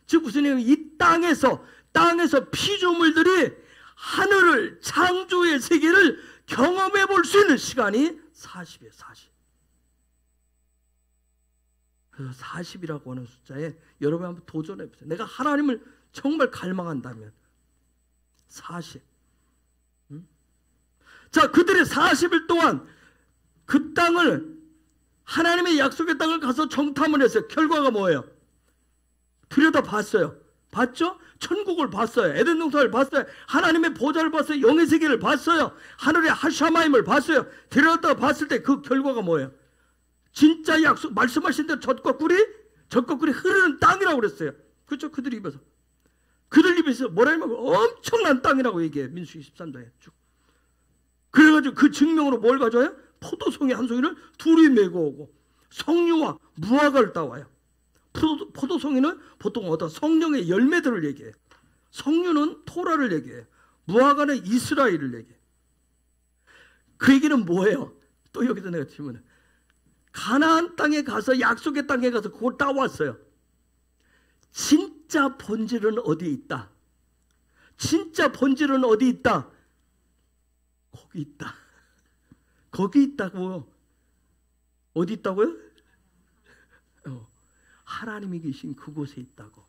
즉 무슨 얘기냐면 이 땅에서 피조물들이 하늘을, 창조의 세계를 경험해 볼 수 있는 시간이 40이에요. 40. 그래서 40이라고 하는 숫자에 여러분 한번 도전해 보세요. 내가 하나님을 정말 갈망한다면 40. 자, 그들의 40일 동안 그 땅을, 하나님의 약속의 땅을 가서 정탐을 했어요. 결과가 뭐예요? 들여다봤어요. 봤죠? 천국을 봤어요. 에덴 동산을 봤어요. 하나님의 보좌를 봤어요. 영의 세계를 봤어요. 하늘의 하샤마임을 봤어요. 들여다가 봤을 때 그 결과가 뭐예요? 진짜 약속, 말씀하신 대로 젖과 꿀이 흐르는 땅이라고 그랬어요. 그렇죠? 그들 입에서 뭐라 하면 엄청난 땅이라고 얘기해요. 민수기 13장에 쭉. 그래가지고 그 증명으로 뭘 가져와요? 포도송이 한 송이를 둘이 메고 오고, 석류와 무화과를 따와요. 포도송이는 보통 어떤 성령의 열매들을 얘기해요. 석류는 토라를 얘기해요. 무화과는 이스라엘을 얘기해요. 그 얘기는 뭐예요? 또 여기서 내가 질문해. 가나안 땅에 가서, 약속의 땅에 가서 그걸 따왔어요. 진짜 본질은 어디에 있다? 진짜 본질은 어디 있다? 거기 있다. 거기 있다고요. 어디 있다고요? 하나님이 계신 그곳에 있다고.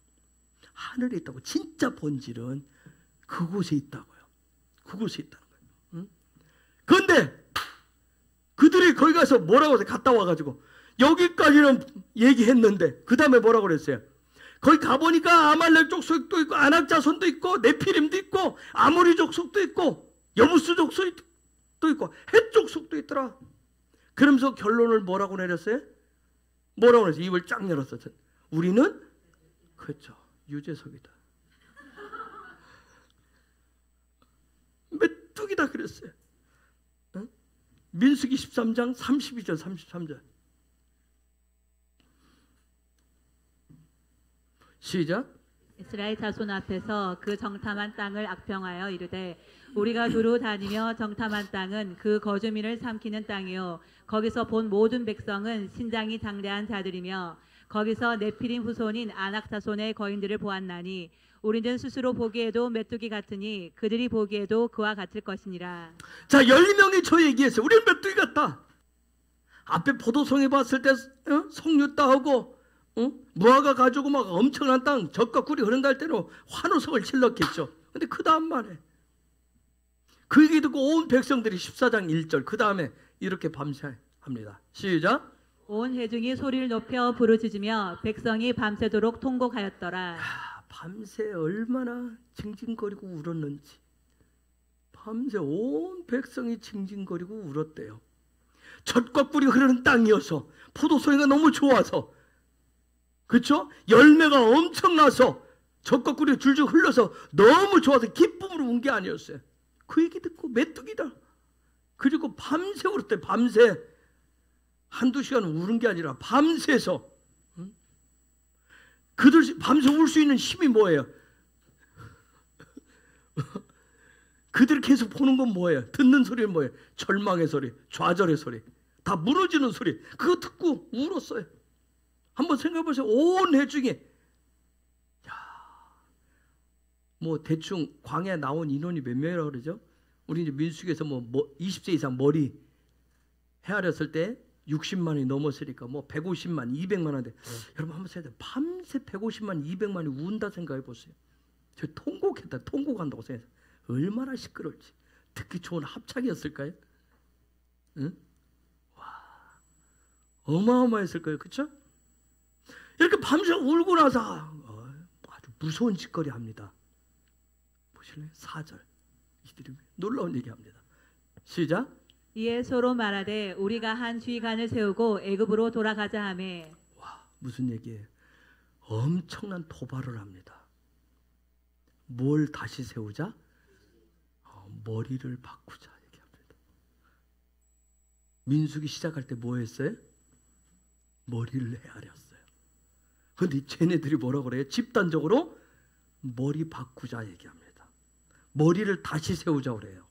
하늘에 있다고. 진짜 본질은 그곳에 있다고요. 그곳에 있다는 거예요. 그런데 그들이 거기 가서 뭐라고 해서 갔다 와가지고 여기까지는 얘기했는데 그 다음에 뭐라고 그랬어요? 거기 가보니까 아말렉 족속도 있고, 아낙 자손도 있고, 네피림도 있고, 아모리 족속도 있고, 여부스 족속도 있고, 헷 족속도 있더라. 그러면서 결론을 뭐라고 내렸어요? 뭐라고 그랬어요? 입을 쫙 열었어요. 우리는 그렇죠, 유재석이다. 메뚜기다 그랬어요. 응? 민수기 13장 32절 33절. 시작. 이스라엘 자손 앞에서 그 정탐한 땅을 악평하여 이르되 우리가 두루 다니며 정탐한 땅은 그 거주민을 삼키는 땅이요 거기서 본 모든 백성은 신장이 장대한 자들이며 거기서 네피림 후손인 아낙 자손의 거인들을 보았나니 우리는 스스로 보기에도 메뚜기 같으니 그들이 보기에도 그와 같을 것이니라. 자, 10명이 저 얘기했어요. 우리는 메뚜기 같다. 앞에 포도송이 봤을 때 석류 따하고 무화과 가지고 막 엄청난 땅 젖과 꿀이 흐른다 할 때는 환호성을 질렀겠죠. 근데 그 다음 말에 그 얘기 듣고 온 백성들이 14장 1절 그 다음에 이렇게 밤새합니다. 시작. 온 회중이 소리를 높여 부르짖으며 백성이 밤새도록 통곡하였더라. 밤새 얼마나 징징거리고 울었는지. 밤새 온 백성이 징징거리고 울었대요. 젖과 꿀이 흐르는 땅이어서 포도송이가 너무 좋아서 그렇죠? 열매가 엄청나서 젖과 꿀이 줄줄 흘러서 너무 좋아서 기쁨으로 운 게 아니었어요. 그 얘기 듣고 메뚜기다. 그리고 밤새 울었대. 밤새 한두 시간 우는 게 아니라 밤새서. 그들 밤새 울 수 있는 힘이 뭐예요? 그들이 계속 보는 건 뭐예요? 듣는 소리는 뭐예요? 절망의 소리, 좌절의 소리, 다 무너지는 소리. 그거 듣고 울었어요. 한번 생각해 보세요. 온 회중에 뭐 대충 광야에 나온 인원이 몇 명이라고 그러죠? 우리 이제 민수기에서 뭐 20세 이상 머리 헤아렸을 때 60만이 넘었으니까 뭐 150만, 200만인데 여러분 한번 생각해 보세요. 밤새 150만, 200만이 운다 생각해 보세요. 저 통곡했다, 통곡한다고 생각해요. 얼마나 시끄러울지. 듣기 좋은 합창이었을까요? 응? 와, 어마어마했을 거예요, 그렇죠? 이렇게 밤새 울고 나서 아주 무서운 짓거리 합니다. 보실래요? 4절 이들이 놀라운 얘기합니다. 시작. 이에 서로 말하되 우리가 한 주의간을 세우고 애굽으로 돌아가자 하매. 와, 무슨 얘기예요? 엄청난 도발을 합니다. 뭘 다시 세우자? 머리를 바꾸자 얘기합니다. 민수기 시작할 때 뭐 했어요? 머리를 헤아렸어요. 그런데 쟤네들이 뭐라고 그래요? 집단적으로 머리 바꾸자 얘기합니다. 머리를 다시 세우자 그래요.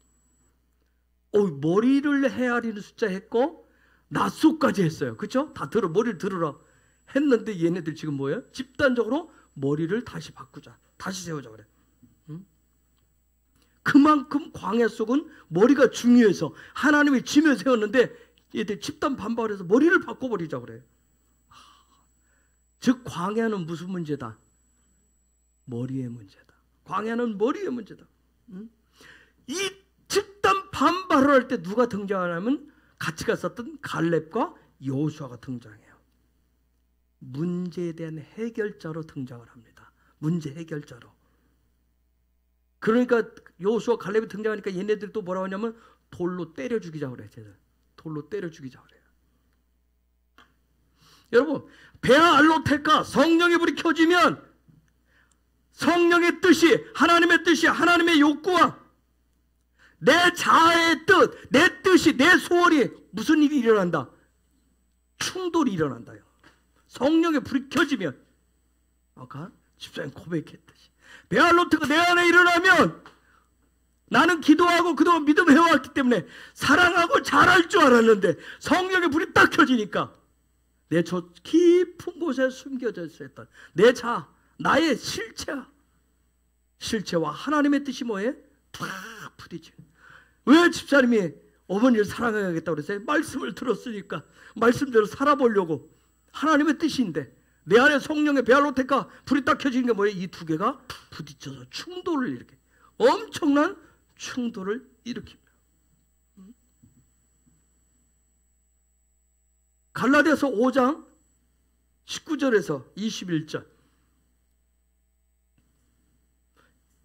머리를 헤아리는 숫자 했고 낮소까지 했어요. 그렇죠? 다 머리를 들으라 했는데 얘네들 지금 뭐예요? 집단적으로 머리를 다시 바꾸자, 다시 세우자 그래. 그만큼 광야 속은 머리가 중요해서 하나님이 지며 세웠는데 얘들 집단 반발을 해서 머리를 바꿔버리자 그래요. 즉 광야는 무슨 문제다? 머리의 문제다. 광야는 머리의 문제다. 이 집단 반발을 할 때 누가 등장하냐면 같이 갔었던 갈렙과 여호수아가 등장해요. 문제에 대한 해결자로 등장을 합니다. 문제 해결자로. 그러니까 여호수아 갈렙이 등장하니까 얘네들이 또 뭐라고 하냐면 돌로 때려 죽이자 그래요. 쟤들. 돌로 때려 죽이자 그래요. 여러분, 베아알로테카 성령의 불이 켜지면 성령의 뜻이, 하나님의 뜻이, 하나님의 욕구와 내 자아의 뜻, 내 뜻이, 내 소원이 무슨 일이 일어난다? 충돌이 일어난다요. 성령의 불이 켜지면 아까 집사님 고백했듯이 베알로트가 내 안에 일어나면 나는 기도하고 그동안 믿음 해왔기 때문에 사랑하고 잘할 줄 알았는데 성령의 불이 딱 켜지니까 내 저 깊은 곳에 숨겨져 있었던 내 자아, 나의 실체와 하나님의 뜻이 뭐예요? 탁 부딪혀. 왜 집사님이 어머니를 사랑해야겠다고 그랬어요? 말씀을 들었으니까 말씀대로 살아보려고. 하나님의 뜻인데 내 안에 성령의 베알로테카 불이 딱 켜지는 게 뭐예요? 이 두 개가 부딪혀서 충돌을 일으켜 엄청난 충돌을 일으킵니다. 갈라디아서 5장 19절에서 21절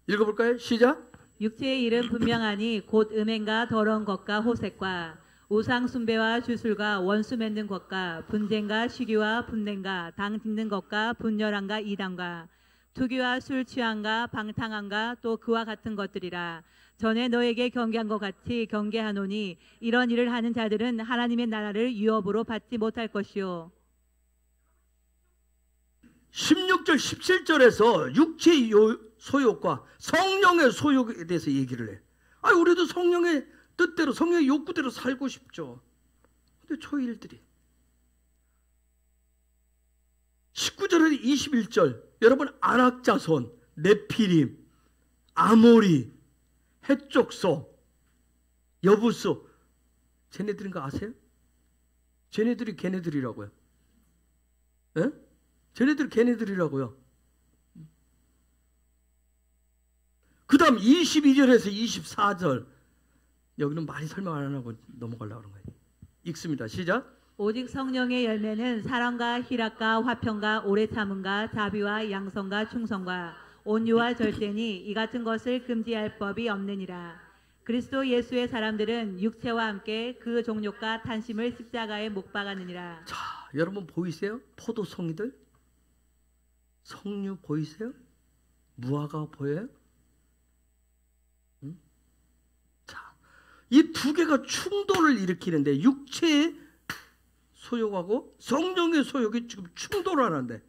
읽어볼까요? 시작. 육체의 일은 분명하니 곧 음행과 더러운 것과 호색과 우상 숭배와 주술과 원수 맺는 것과 분쟁과 시기와 분냄과 당 짓는 것과 분열함과 이단과 투기와 술 취함과 방탕함과 또 그와 같은 것들이라. 전에 너에게 경계한 것 같이 경계하노니 이런 일을 하는 자들은 하나님의 나라를 유업으로 받지 못할 것이요. 16절 16절 17절에서 육체의 소욕과 성령의 소욕에 대해서 얘기를 해. 우리도 성령의 뜻대로 성령의 욕구대로 살고 싶죠. 근데 초일들이 19절에서 21절 여러분 안악자손, 네피림, 아모리, 해족소, 여부수 쟤네들인 거 아세요? 쟤네들이 걔네들이라고요. 예? 쟤네들이 걔네들이라고요. 그 다음 22절에서 24절 여기는 많이 설명 안 하고 넘어가려고 하는 거예요. 읽습니다. 시작. 오직 성령의 열매는 사랑과 희락과 화평과 오래 참음과 자비와 양성과 충성과 온유와 절제니 이 같은 것을 금지할 법이 없느니라. 그리스도 예수의 사람들은 육체와 함께 그 종욕과 탄심을 십자가에 못 박았느니라. 자, 여러분 보이세요? 포도송이들? 석류 보이세요? 무화과 보여요? 응? 자, 이 두 개가 충돌을 일으키는데 육체의 소욕하고 성령의 소욕이 지금 충돌을 하는데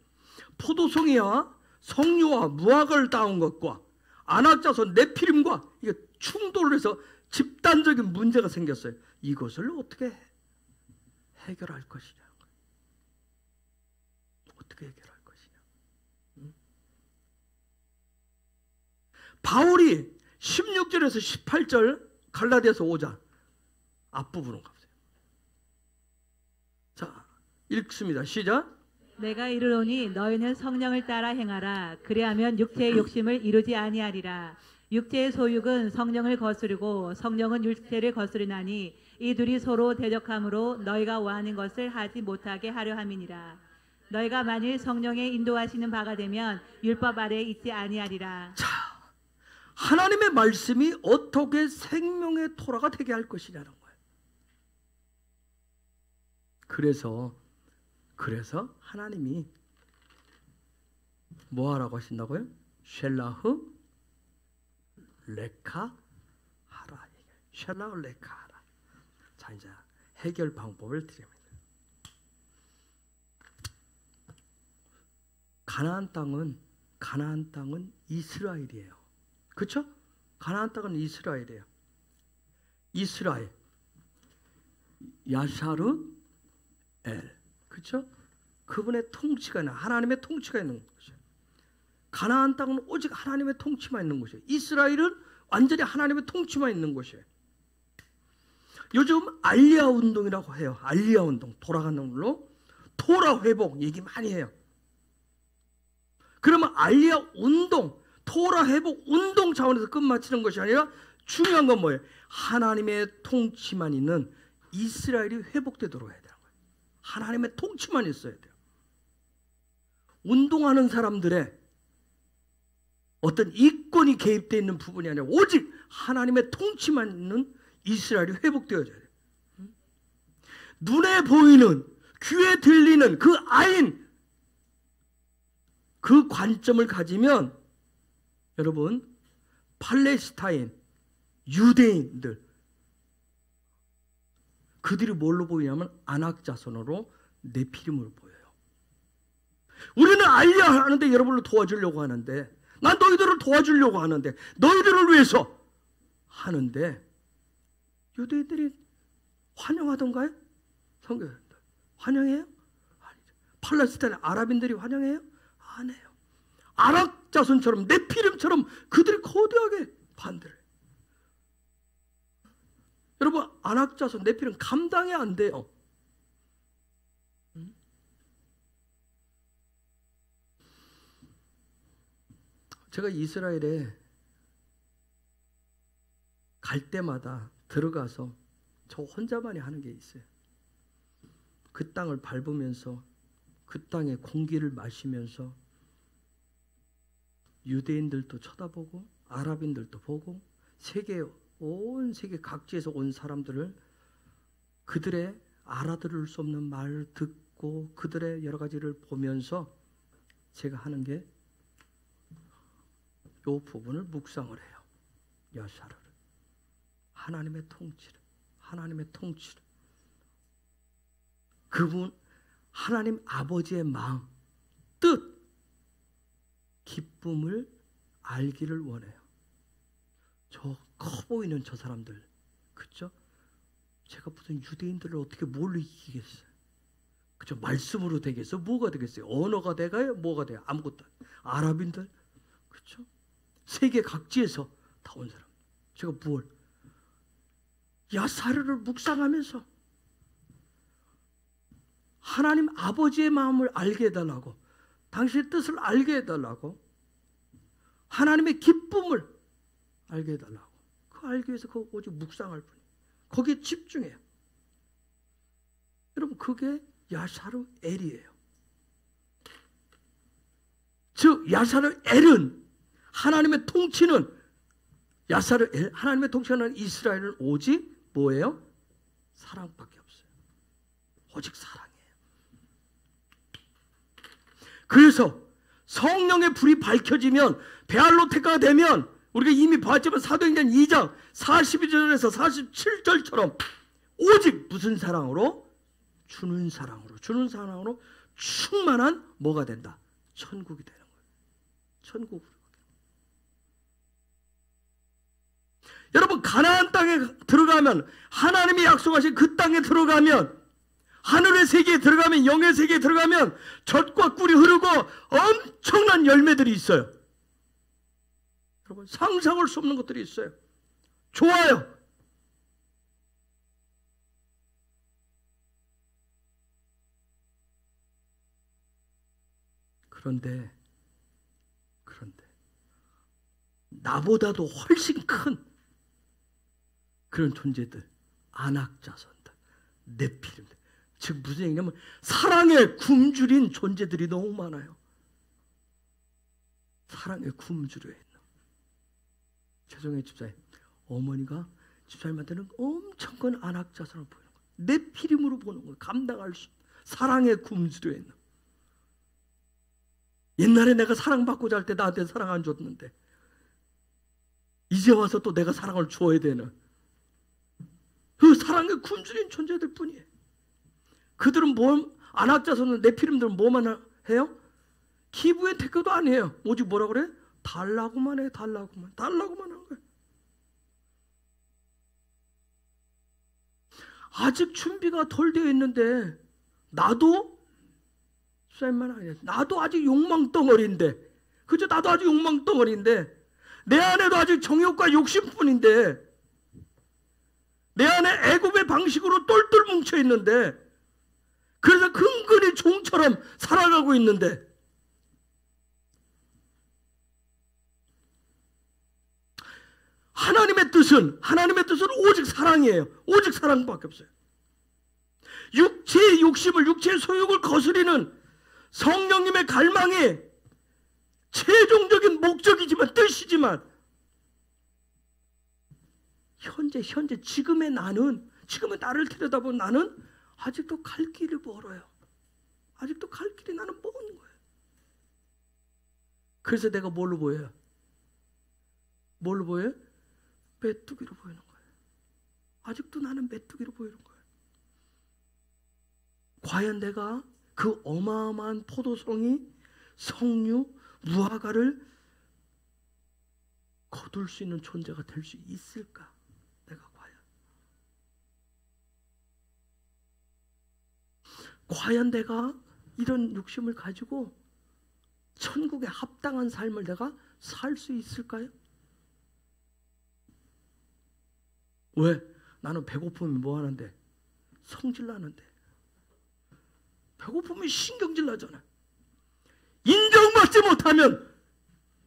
포도송이와 석류와 무화과를 따온 것과 안악자손 네피림과 이게 충돌을 해서 집단적인 문제가 생겼어요. 이것을 어떻게 해결할 것이냐? 어떻게 해결할 것이냐? 응? 바울이 16절에서 18절 갈라디아서 5장 앞부분을 가보세요. 자, 읽습니다. 시작. 내가 이르노니 너희는 성령을 따라 행하라. 그리하면 육체의 욕심을 이루지 아니하리라. 육체의 소욕은 성령을 거스르고 성령은 육체를 거스르나니 이 둘이 서로 대적함으로 너희가 원하는 것을 하지 못하게 하려 함이니라. 너희가 만일 성령의 인도하시는 바가 되면 율법 아래에 있지 아니하리라. 자, 하나님의 말씀이 어떻게 생명의 토라가 되게 할 것이냐는 거예요. 그래서 하나님이 뭐 하라고 하신다고요? 쉘라흐 레카 하라. 쉘라흐 레카 하라. 자, 이제 해결 방법을 드립니다. 가나안 땅은 이스라엘이에요. 그렇죠? 가나안 땅은 이스라엘이에요. 이스라엘, 야샤르 엘, 그렇죠? 그분의 통치가 있는, 하나님의 통치가 있는 곳이에요. 가나안 땅은 오직 하나님의 통치만 있는 곳이에요. 이스라엘은 완전히 하나님의 통치만 있는 곳이에요. 요즘 알리야 운동이라고 해요. 알리야 운동, 돌아가는 걸로 토라 회복 얘기 많이 해요. 그러면 알리야 운동, 토라 회복 운동 차원에서 끝마치는 것이 아니라 중요한 건 뭐예요? 하나님의 통치만 있는 이스라엘이 회복되도록 해야 되는 거예요. 하나님의 통치만 있어야 돼요. 운동하는 사람들의 어떤 이권이 개입되어 있는 부분이 아니라 오직 하나님의 통치만 있는 이스라엘이 회복되어져야 돼요. 눈에 보이는, 귀에 들리는 그 아인, 그 관점을 가지면 여러분, 팔레스타인, 유대인들 그들이 뭘로 보이냐면 안악자손으로 네피림으로 보여요. 우리는 알리야 하는데 여러분을 도와주려고 하는데, 난 너희들을 도와주려고 하는데, 너희들을 위해서 하는데 유대인들이 환영하던가요? 성교사님들 환영해요? 아니죠. 팔레스타인 아랍인들이 환영해요? 안 해요. 안악자손처럼 네피림처럼 그들이 거대하게 반대를 해요. 여러분, 안악자손 네피림 감당이 안 돼요. 제가 이스라엘에 갈 때마다 들어가서 저 혼자만이 하는 게 있어요. 그 땅을 밟으면서 그 땅의 공기를 마시면서 유대인들도 쳐다보고 아랍인들도 보고 온 세계 각지에서 온 사람들을 그들의 알아들을 수 없는 말을 듣고 그들의 여러 가지를 보면서 제가 하는 게 이 부분을 묵상을 해요. 야샤를, 하나님의 통치를 그분 하나님 아버지의 마음, 뜻, 기쁨을 알기를 원해요. 저 커 보이는 저 사람들, 그죠? 제가 무슨 유대인들을 어떻게 뭘로 이기겠어요? 그죠? 말씀으로 되겠어? 뭐가 되겠어요? 언어가 돼가요? 뭐가 돼요? 아무것도. 아랍인들, 그죠? 세계 각지에서 다 온 사람. 제가 뭘? 야사르를 묵상하면서 하나님 아버지의 마음을 알게 해달라고, 당신의 뜻을 알게 해달라고, 하나님의 기쁨을 알게 해달라고. 그거 알기 위해서 그거 오직 묵상할 뿐이에요. 거기에 집중해요. 여러분, 그게 야사르 엘이에요. 즉 야사르 엘은 하나님의 통치는, 야사르 엘, 하나님의 통치하는 이스라엘은 오직 뭐예요? 사랑밖에 없어요. 오직 사랑이에요. 그래서 성령의 불이 밝혀지면, 베알로테가 되면, 우리가 이미 봤지만 사도행전 2장 42절에서 47절처럼 오직 무슨 사랑으로? 주는 사랑으로, 주는 사랑으로 충만한 뭐가 된다? 천국이 되는 거예요. 천국으로. 여러분, 가나안 땅에 들어가면, 하나님이 약속하신 그 땅에 들어가면, 하늘의 세계에 들어가면, 영의 세계에 들어가면 젖과 꿀이 흐르고 엄청난 열매들이 있어요. 여러분, 상상할 수 없는 것들이 있어요. 좋아요. 그런데 나보다도 훨씬 큰 그런 존재들, 안악자손들, 네피림들, 즉 무슨 얘기냐면 사랑의 굶주린 존재들이 너무 많아요. 사랑의 굶주려 있는. 죄송해요 집사님, 어머니가 집사님한테는 엄청 큰 안악자손을 보이는 거예요. 네피림으로 보는 거예요. 감당할 수 없는 사랑의 굶주려 있는. 옛날에 내가 사랑받고자 할 때 나한테 사랑 안 줬는데 이제 와서 또 내가 사랑을 줘야 되는 그 사랑의 굶주린 존재들 뿐이에요. 그들은 뭐, 안악자손은 네피림들은 뭐만 해요? 기부의 태교도 아니에요. 오직 뭐라 그래? 달라고만 해. 달라고만 하는 거예요. 아직 준비가 덜 되어 있는데 나도 나도 아직 욕망덩어리인데, 그죠? 나도 아직 욕망덩어리인데, 내 안에도 아직 정욕과 욕심뿐인데, 내 안에 애굽의 방식으로 똘똘 뭉쳐 있는데, 그래서 근근히 종처럼 살아가고 있는데, 하나님의 뜻은 오직 사랑이에요. 오직 사랑밖에 없어요. 육체의 욕심을, 육체의 소욕을 거스리는 성령님의 갈망이 최종적인 목적이지만, 뜻이지만, 현재 지금의 나는, 지금의 나를 들여다보는 나는 아직도 갈 길이 멀어요. 아직도 갈 길이 나는 먼 거예요. 그래서 내가 뭘로 보여요? 뭘로 보여요? 메뚜기로 보이는 거예요. 아직도 나는 메뚜기로 보이는 거예요. 과연 내가 그 어마어마한 포도송이, 석류, 무화과를 거둘 수 있는 존재가 될 수 있을까? 내가 과연 내가 이런 욕심을 가지고 천국에 합당한 삶을 내가 살 수 있을까요? 왜? 나는 배고프면 뭐 하는데? 성질 나는데. 배고프면 신경질 나잖아. 인정받지 못하면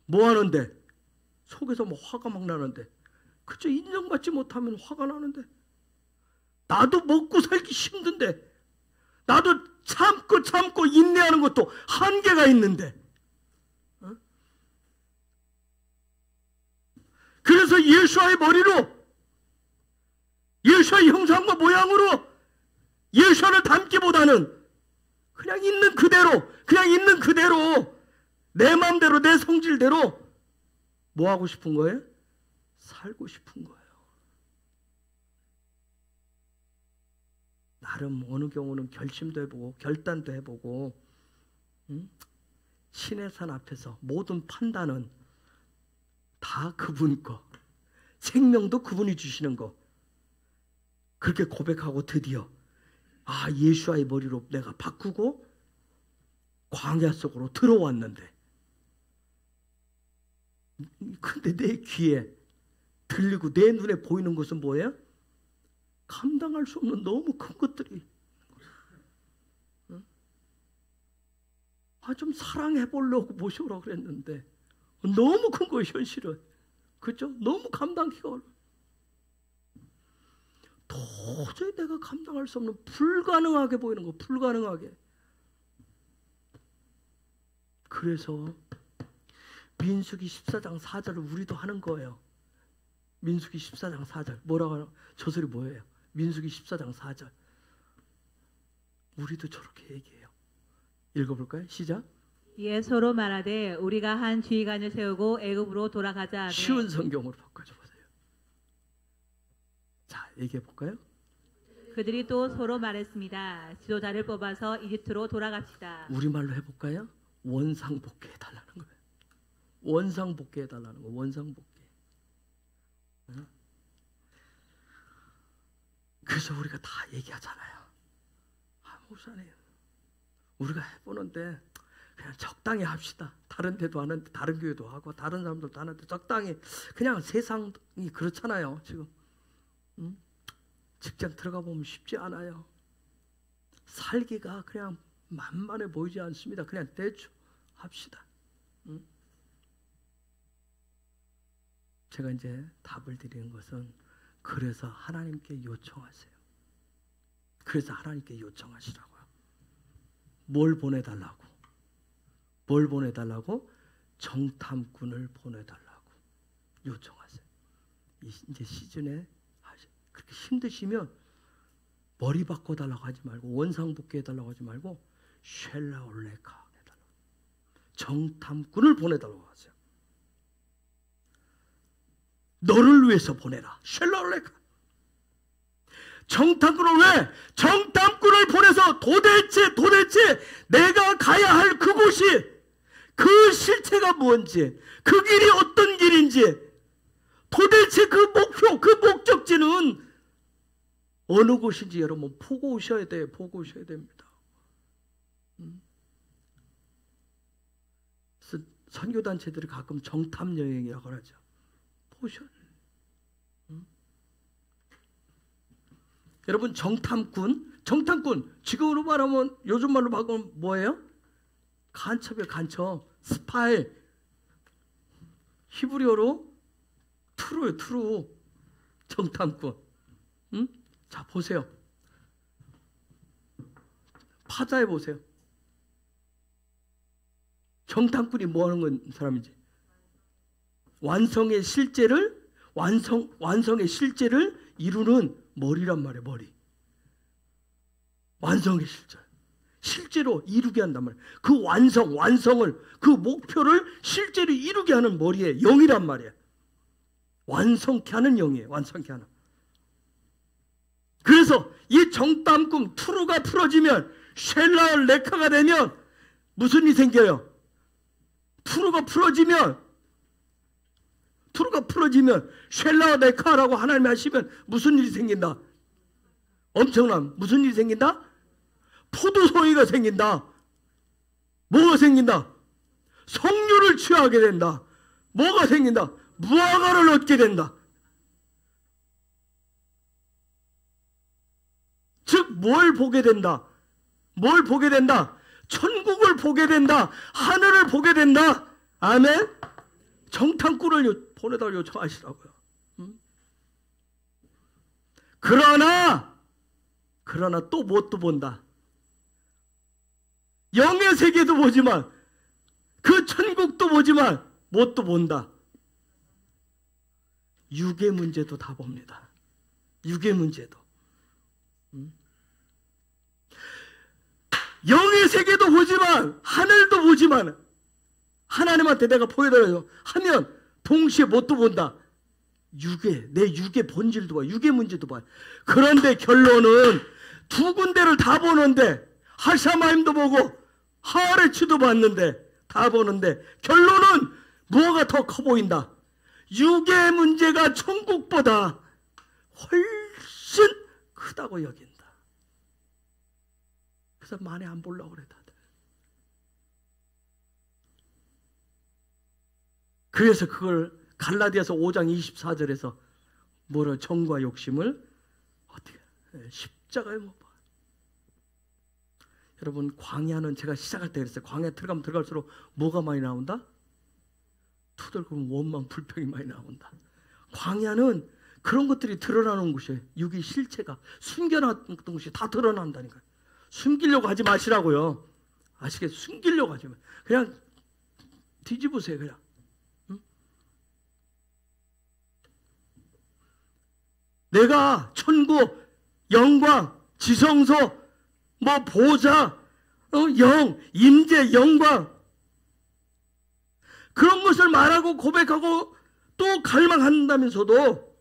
뭐 하는데? 속에서 뭐 화가 막 나는데. 그쵸? 인정받지 못하면 화가 나는데. 나도 먹고 살기 힘든데, 나도 참고 인내하는 것도 한계가 있는데, 그래서 예수와의 머리로, 예수와의 형상과 모양으로 예수를 닮기보다는 그냥 있는 그대로 내 마음대로, 내 성질대로 뭐 하고 싶은 거예요? 살고 싶은 거예요. 나름 어느 경우는 결심도 해보고 결단도 해보고, 신의 산 앞에서 모든 판단은 다 그분 거, 생명도 그분이 주시는 거, 그렇게 고백하고 드디어 예수와의 머리로 내가 바꾸고 광야 속으로 들어왔는데, 근데 내 귀에 들리고 내 눈에 보이는 것은 뭐예요? 감당할 수 없는 너무 큰 것들이. 좀 사랑해 보려고 모셔오라고 그랬는데 너무 큰 거예요, 현실은. 그렇죠? 너무 감당기가 어려워. 도저히 내가 감당할 수 없는 불가능하게 보이는 거, 불가능하게. 그래서 민수기 14장 4절을 우리도 하는 거예요. 민수기 14장 4절 뭐라고 하나? 저 소리 뭐예요? 민수기 14장 4절 우리도 저렇게 얘기해요. 읽어볼까요? 시작. 이에 서로 말하되 우리가 한 주의관을 세우고 애굽으로 돌아가자 하되. 쉬운 성경으로 바꿔줘 보세요. 자, 얘기해 볼까요? 그들이 또 서로 말했습니다. 지도자를 뽑아서 이집트로 돌아갑시다. 우리말로 해볼까요? 원상복귀 해달라는 거예요. 원상복귀 해달라는 거. 원상복귀. 그래서 우리가 다 얘기하잖아요. 목사님, 우리가 해보는데 그냥 적당히 합시다. 다른 데도 하는데, 다른 교회도 하고 다른 사람들도 하는데 적당히. 그냥 세상이 그렇잖아요. 지금 직장 들어가 보면 쉽지 않아요. 살기가 그냥 만만해 보이지 않습니다. 그냥 대충 합시다. 제가 이제 답을 드리는 것은, 그래서 하나님께 요청하세요. 그래서 하나님께 요청하시라고요. 뭘 보내달라고? 뭘 보내달라고? 정탐꾼을 보내달라고 요청하세요. 이제 시즌에 그렇게 힘드시면 머리 바꿔달라고 하지 말고, 원상복귀 해달라고 하지 말고, 쉘라올레카 해달라고, 정탐꾼을 보내달라고 하세요. 너를 위해서 보내라. 쉘라올레카. 정탐꾼을 왜? 정탐꾼을 보내서 도대체 내가 가야 할 그곳이, 그 실체가 뭔지, 그 길이 어떤 길인지, 도대체 그 목표, 그 목적지는 어느 곳인지 여러분 보고 오셔야 돼요. 보고 오셔야 됩니다. 그래서 선교단체들이 가끔 정탐여행이라고 하죠. 보셔야 돼요. 여러분, 정탐꾼 지금으로 말하면, 요즘 말로 바꾸면 뭐예요? 간첩이에요. 간첩, 스파이. 히브리어로 트루예요. 트루. 정탐꾼. 자, 보세요. 파자해 보세요. 정탐꾼이 뭐 하는 사람인지. 완성의 실제를 이루는 머리란 말이에요. 머리. 완성의 실제로 이루게 한단 말이에요. 그 완성을, 그 목표를 실제로 이루게 하는 머리에 영이란 말이에요. 완성케 하는 영이에요. 완성케 하는. 그래서 이 정탐꾼 투루가 풀어지면, 쉘라올 레카가 되면 무슨 일이 생겨요? 투루가 풀어지면 쉘라올 레카라고 하나님이 하시면 무슨 일이 생긴다? 엄청난 무슨 일이 생긴다? 포도송이가 생긴다. 뭐가 생긴다? 성류를 취하게 된다. 뭐가 생긴다? 무화과를 얻게 된다. 즉 뭘 보게 된다? 뭘 보게 된다? 천국을 보게 된다. 하늘을 보게 된다. 아멘. 정탐꾼을 보내달라고 요청하시라고요. 그러나 또 뭣도 본다. 영의 세계도 보지만, 그 천국도 보지만, 뭣도 본다. 육의 문제도 다 봅니다. 육의 문제도. 영의 세계도 보지만, 하늘도 보지만, 하나님한테 내가 보여달라고 하면 동시에 뭣도 본다. 내 육의 본질도 봐. 육의 문제도 봐. 그런데 결론은 두 군데를 다 보는데, 하샤마임도 보고 하레츠도 봤는데 다 보는데 결론은 뭐가 더 커 보인다? 육의 문제가 천국보다 훨씬 크다고 여긴다. 그래서 많이 안 보려고 그래 다들. 그래서 그걸 갈라디아서 5장 24절에서 뭐라 정과 욕심을 어떻게 십자가에 못 봐. 여러분 광야는 제가 시작할 때 그랬어요. 광야 들어가면 들어갈수록 뭐가 많이 나온다? 투덜거리면 원망 불평이 많이 나온다. 광야는 그런 것들이 드러나는 곳이에요. 육의 실체가 숨겨놨던 것이 다 드러난다니까요. 숨기려고 하지 마시라고요. 아시겠어요? 숨기려고 하지 마. 그냥 뒤집으세요. 그냥. 응? 내가 천국, 영광, 지성소, 뭐 보좌, 영, 임재, 영광 그런 것을 말하고 고백하고 또 갈망한다면서도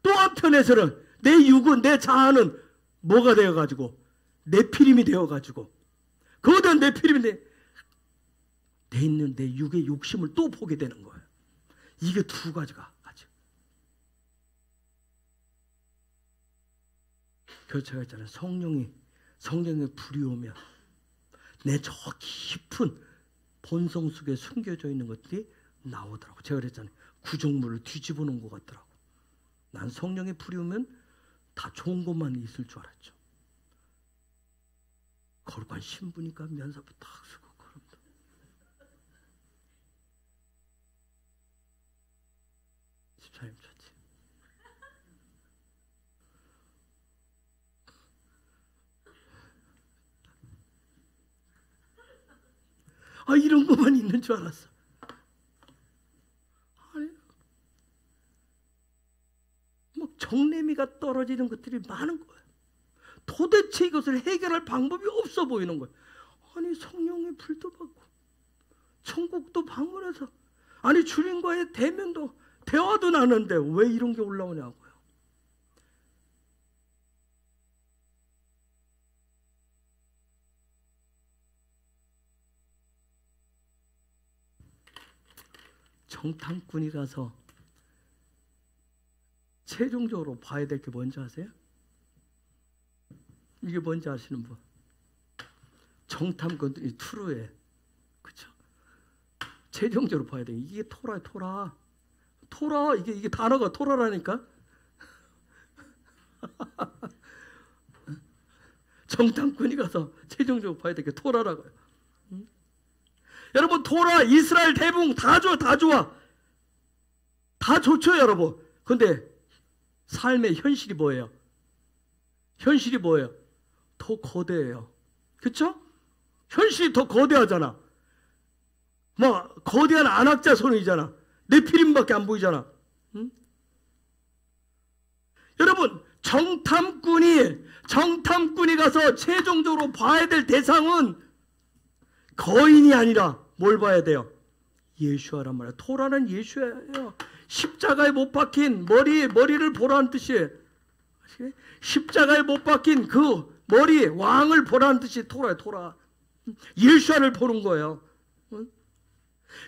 또 한편에서는 내 육은 내 자아는 뭐가 되어가지고 네피림이 되어가지고 거대한 네피림이 내 있는 내 육의 욕심을 또 보게 되는 거예요. 이게 두 가지가 아직. 그래서 제가 있잖아요. 성령의 불이 오면 내 저 깊은 본성 속에 숨겨져 있는 것들이 나오더라고. 제가 그랬잖아요. 구정물을 뒤집어 놓은 것 같더라고. 난 성령의 불이 오면 다 좋은 것만 있을 줄 알았죠. 거룩한 신부니까 면사부 딱 쓰고 그런다. 집사님 좋지. 아 이런 것만 있는 줄 알았어. 아니, 뭐 정내미가 떨어지는 것들이 많은 거예요. 도대체 이것을 해결할 방법이 없어 보이는 거예요. 아니 성령의 불도 받고 천국도 방문해서 아니 주님과의 대면도 대화도 나는데 왜 이런 게 올라오냐고요. 정탐꾼이 가서 최종적으로 봐야 될 게 뭔지 아세요? 이게 뭔지 아시는 분? 정탐꾼이 투르에 그렇죠? 최종적으로 봐야 돼. 이게 토라야 토라 이게 단어가 토라라니까. 정탐꾼이 가서 최종적으로 봐야 될 게 토라라고요. 여러분 토라 이스라엘 대붕 다 좋아 다 좋죠 여러분. 근데 삶의 현실이 뭐예요? 현실이 뭐예요? 더 거대해요. 그렇죠? 현실이 더 거대하잖아. 뭐 거대한 안악자 손이잖아. 네피림밖에 안 보이잖아. 응? 여러분 정탐꾼이 가서 최종적으로 봐야 될 대상은 거인이 아니라 뭘 봐야 돼요? 예수아란 말이에요. 토라는 예수예요. 십자가에 못 박힌 머리를 보라는 뜻이에요. 십자가에 못 박힌 그 머리 왕을 보라는 뜻이 토라예요. 토라. 예수아를 보는 거예요.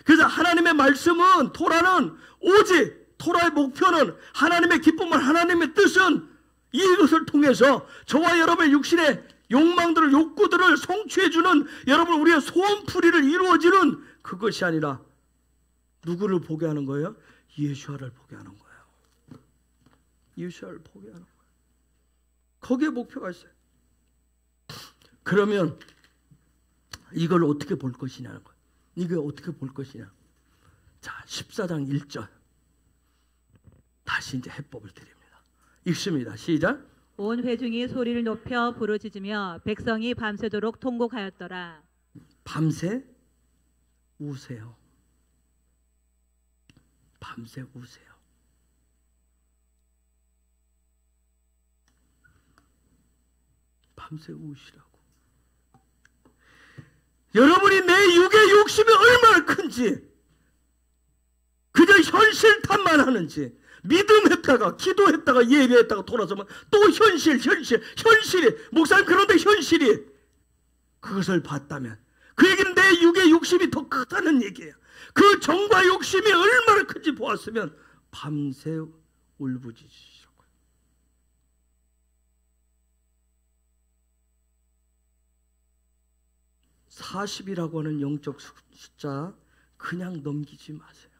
그래서 하나님의 말씀은 토라는 오직 토라의 목표는 하나님의 기쁨은 하나님의 뜻은 이것을 통해서 저와 여러분의 육신의 욕망들을 욕구들을 성취해주는 여러분 우리의 소원풀이를 이루어지는 그것이 아니라 누구를 보게 하는 거예요? 예수아를 보게 하는 거예요. 예수아를 보게 하는 거예요. 거기에 목표가 있어요. 그러면 이걸 어떻게 볼 것이냐는 거예요. 이게 어떻게 볼 것이냐. 자 14장 1절 다시 이제 해법을 드립니다. 읽습니다. 시작. 온 회중이 소리를 높여 부르짖으며 백성이 밤새도록 통곡하였더라. 밤새 우세요. 밤새 우세요. 밤새 우시라고. 여러분이 내 육의 욕심이 얼마나 큰지 그저 현실탄만 하는지 믿음했다가 기도했다가 예배했다가 돌아서면 또 현실이 목사님 그런데 현실이 그것을 봤다면 그 얘기는 내 육의 욕심이 더 크다는 얘기예요. 그 정과 욕심이 얼마나 큰지 보았으면 밤새 울부짖으시라고요. 40이라고 하는 영적 숫자 그냥 넘기지 마세요.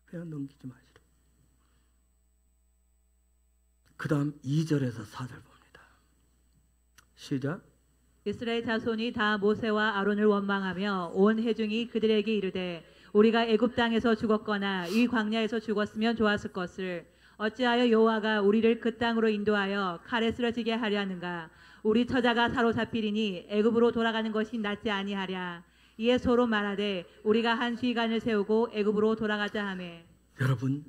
그냥 넘기지 마시라. 그 다음 2절에서 4절 봅니다. 시작. 이스라엘 자손이 다 모세와 아론을 원망하며 온 회중이 그들에게 이르되 우리가 애굽 땅에서 죽었거나 이 광야에서 죽었으면 좋았을 것을 어찌하여 여호와가 우리를 그 땅으로 인도하여 칼에 쓰러지게 하려 하는가. 우리 처자가 사로잡히리니 애굽으로 돌아가는 것이 낫지 아니하랴. 이에 서로 말하되 우리가 한 수의관을 세우고 애굽으로 돌아가자 하매. 여러분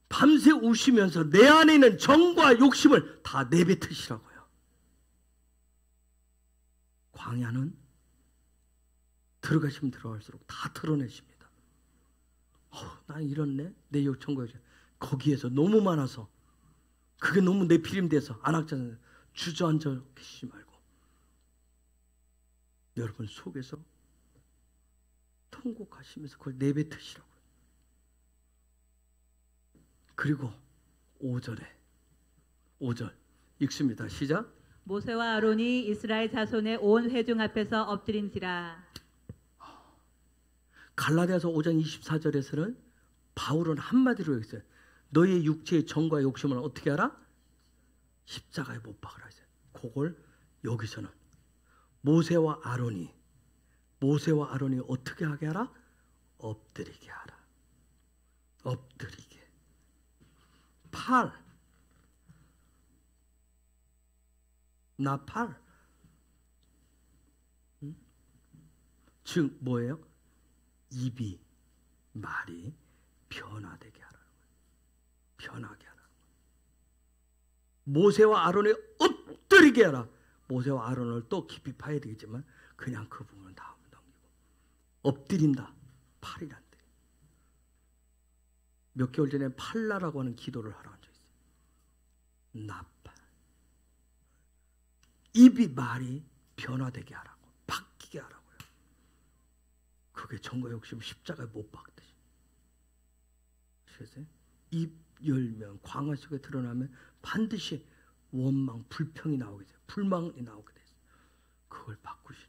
밤새 우시면서 내 안에 있는 정과 욕심을 다 내뱉으시라고요. 광야는 들어가시면 들어갈수록 다 드러내십니다. 난 이렇네. 내 정과 욕심. 거기에서 너무 많아서 그게 너무 내피림돼서 안악자는 주저앉아 계시지 말고 여러분 속에서 통곡하시면서 그걸 내뱉으시라고요. 그리고 5절 읽습니다. 시작. 모세와 아론이 이스라엘 자손의 온 회중 앞에서 엎드린지라. 갈라디아서 5장 24절에서는 바울은 한마디로 했어요. 너의 육체의 정과 욕심을 어떻게 하라? 십자가에 못 박으라 했어요. 그걸 여기서는 모세와 아론이 어떻게 하게 하라? 엎드리게 하라. 엎드리게. 팔. 나팔. 즉 뭐예요? 입이 말이 변화되게 하라는 거예요. 변하게 하라는 거예요. 모세와 아론이 엎드리게 하라. 모세와 아론을 또 깊이 파야 되겠지만 그냥 그 부분은 다 넘기고 엎드린다. 팔이란데. 몇 개월 전에 팔라라고 하는 기도를 하러 앉아 있어요. 나팔. 입이 말이 변화되게 하라고, 바뀌게 하라고요. 그게 정과 욕심 십자가에 못 박듯이. 아시겠어요? 입 열면 광야 속에 드러나면 반드시 원망, 불평이 나오게 돼요. 불만이 나오게 돼요. 그걸 바꾸시.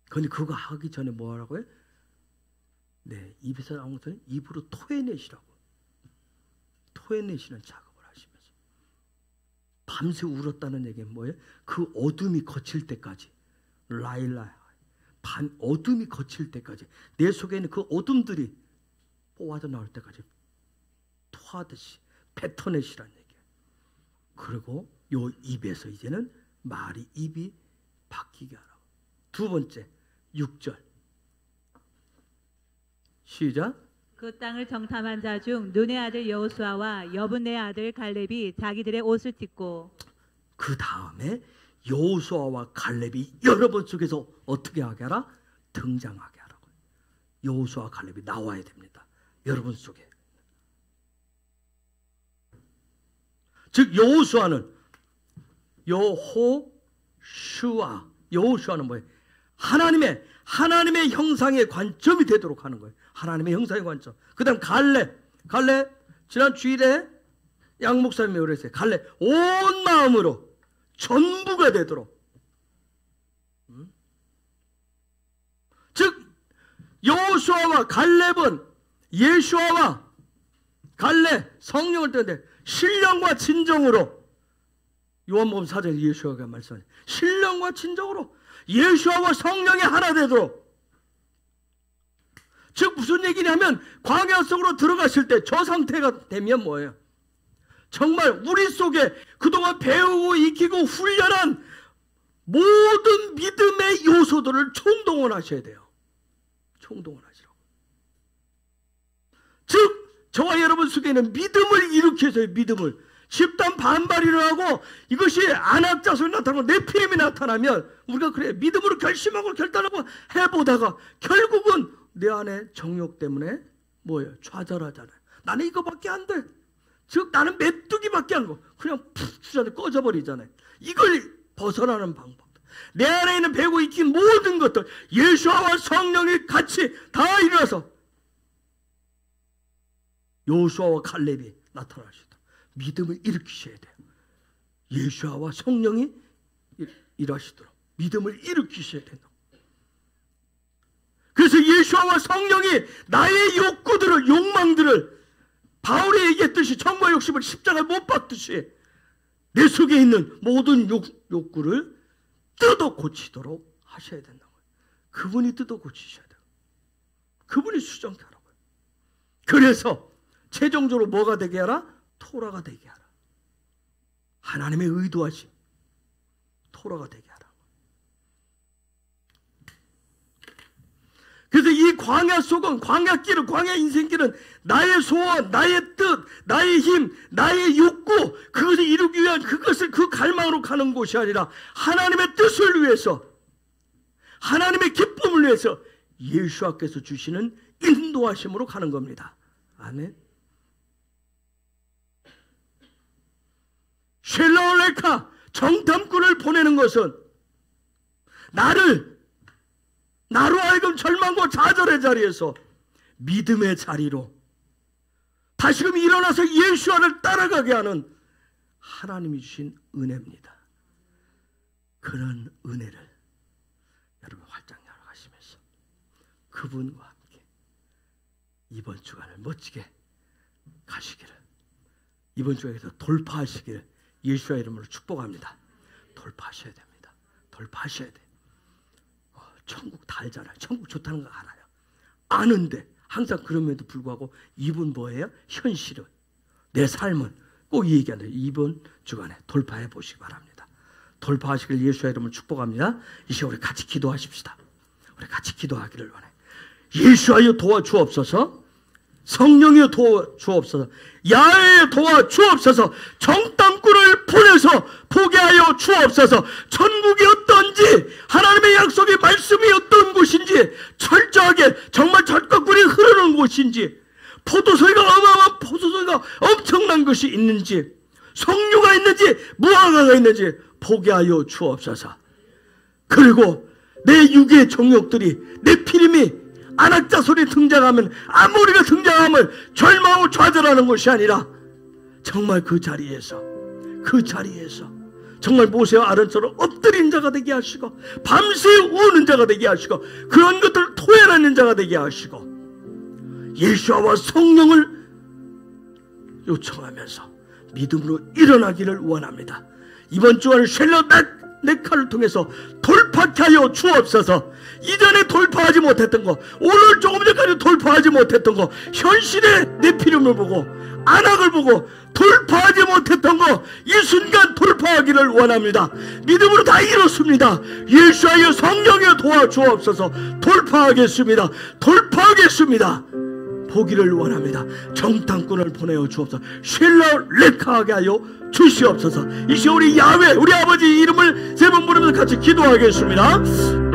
그런데 그거 하기 전에 뭐 하라고요? 네, 입에서 나온 것은 입으로 토해내시라고. 토해내시는 작업을 하시면서 밤새 울었다는 얘기는 뭐예요? 그 어둠이 거칠 때까지 밤 어둠이 거칠 때까지 내 속에 있는 그 어둠들이 뽑아져 나올 때까지 토하듯이 뱉어내시라는 얘기예요. 그리고 요 입에서 이제는 말이 입이 바뀌게 하라고. 두 번째 6절 시작. 그 땅을 정탐한 자 중 눈의 아들 여호수아와 여분의 아들 갈렙이 자기들의 옷을 찢고. 그 다음에 여호수아와 갈렙이 여러분 속에서 어떻게 하게 하라? 등장하게 하라고. 여호수아 갈렙이 나와야 됩니다. 여러분 속에. 즉 여호수아는 여호수아는 뭐예요? 하나님의 형상의 관점이 되도록 하는 거예요. 하나님의 형상의 관점. 그 다음 갈렙 지난 주일에 양 목사님이 그랬어요. 갈렙 온 마음으로 전부가 되도록. 즉 여호수아와 갈렙은 예수아와 갈렙 성령을 뜨는데 신령과 진정으로 요한복음 4장에 예수아가 말씀하죠. 신령과 진정으로 예수아와 성령이 하나 되도록. 즉 무슨 얘기냐면 광야 속으로 들어갔을 때 저 상태가 되면 뭐예요? 정말 우리 속에 그동안 배우고 익히고 훈련한 모든 믿음의 요소들을 총동원하셔야 돼요. 총동원하시라고. 즉 저와 여러분 속에 있는 믿음을 일으켜서요. 믿음을. 집단 반발이 일어나고 이것이 안압자손이 나타나고 네피림이 나타나면 우리가 그래 믿음으로 결심하고 결단하고 해보다가 결국은 내 안에 정욕 때문에 뭐예요? 좌절하잖아요. 나는 이거밖에 안 돼. 즉 나는 메뚜기밖에 안 돼. 그냥 푹 주저앉아 꺼져버리잖아요. 이걸 벗어나는 방법. 내 안에 있는 배고 익힌 모든 것들 예수와 성령이 같이 다 일어나서 여호수아와 칼렙이 나타나시다. 믿음을 일으키셔야 돼요. 예수와 성령이 일하시도록 믿음을 일으키셔야 된다. 그래서 예수와 성령이 나의 욕구들을, 욕망들을 바울이 얘기했듯이 정과 욕심을 십자가에 못 박듯이 내 속에 있는 모든 욕구를 뜯어 고치도록 하셔야 된다고요. 그분이 뜯어 고치셔야 돼요. 그분이 수정케 하라고요. 그래서 최종적으로 뭐가 되게 하라? 토라가 되게 하라. 하나님의 의도하심 토라가 되게 하라. 그래서 이 광야 속은, 광야길은, 광야 인생길은 나의 소원, 나의 뜻, 나의 힘, 나의 욕구, 그것을 이루기 위한 그것을 그 갈망으로 가는 곳이 아니라 하나님의 뜻을 위해서, 하나님의 기쁨을 위해서 예수께서 주시는 인도하심으로 가는 겁니다. 아멘. 쉘라올레카, 정탐꾼을 보내는 것은 나로 하여금 절망과 좌절의 자리에서 믿음의 자리로 다시금 일어나서 예수와를 따라가게 하는 하나님이 주신 은혜입니다. 그런 은혜를 여러분 활짝 열어가시면서 그분과 함께 이번 주간을 멋지게 가시기를, 이번 주간에서 돌파하시기를 예수의 이름으로 축복합니다. 돌파하셔야 됩니다. 돌파하셔야 돼요. 천국 다 알잖아요. 천국 좋다는 거 알아요. 아는데 항상 그럼에도 불구하고 이분 뭐예요? 현실은, 내 삶은 꼭 이 얘기하는데 이번 주간에 돌파해 보시기 바랍니다. 돌파하시길 예수의 이름을 축복합니다. 이 시간 우리 같이 기도하십시다. 우리 같이 기도하기를 원해. 예수하여 도와주옵소서. 성령이여 도와주옵소서. 야훼여 도와주옵소서. 정탐꾼을 보내서 보게 하여 주옵소서. 천국이 어떤지, 하나님의 약속의 말씀이 어떤 곳인지, 철저하게 정말 젖과 꿀이 흐르는 곳인지, 포도소리가 어마어마한 포도소리가 엄청난 것이 있는지, 석류가 있는지 무화과가 있는지 보게 하여 주옵소서. 그리고 내 육의 정욕들이, 내 피림이 안악자 소리 등장하면, 아모리가 등장하면 절망하고 좌절하는 것이 아니라 정말 그 자리에서 정말 모세와 아론처럼 엎드린 자가 되게 하시고, 밤새 우는 자가 되게 하시고, 그런 것들을 토해내는 자가 되게 하시고, 예수와 성령을 요청하면서 믿음으로 일어나기를 원합니다. 이번 주간 쉘라올레카를 통해서 돌파케 하여 주옵소서. 이전에 돌파하지 못했던 거, 오늘 조금 전까지 돌파하지 못했던 거, 현실의 내 필요를 보고, 안악을 보고 돌파하지 못했던 거, 이 순간 돌파하기를 원합니다. 믿음으로 다 이뤘습니다. 예수하여 성령에 도와주옵소서. 돌파하겠습니다. 보기를 원합니다. 정탐꾼을 보내어 주옵소서. 쉘라올레카하게 하여 주시옵소서. 이 시간 우리 야훼, 우리 아버지 이름을 세 번 부르면서 같이 기도하겠습니다.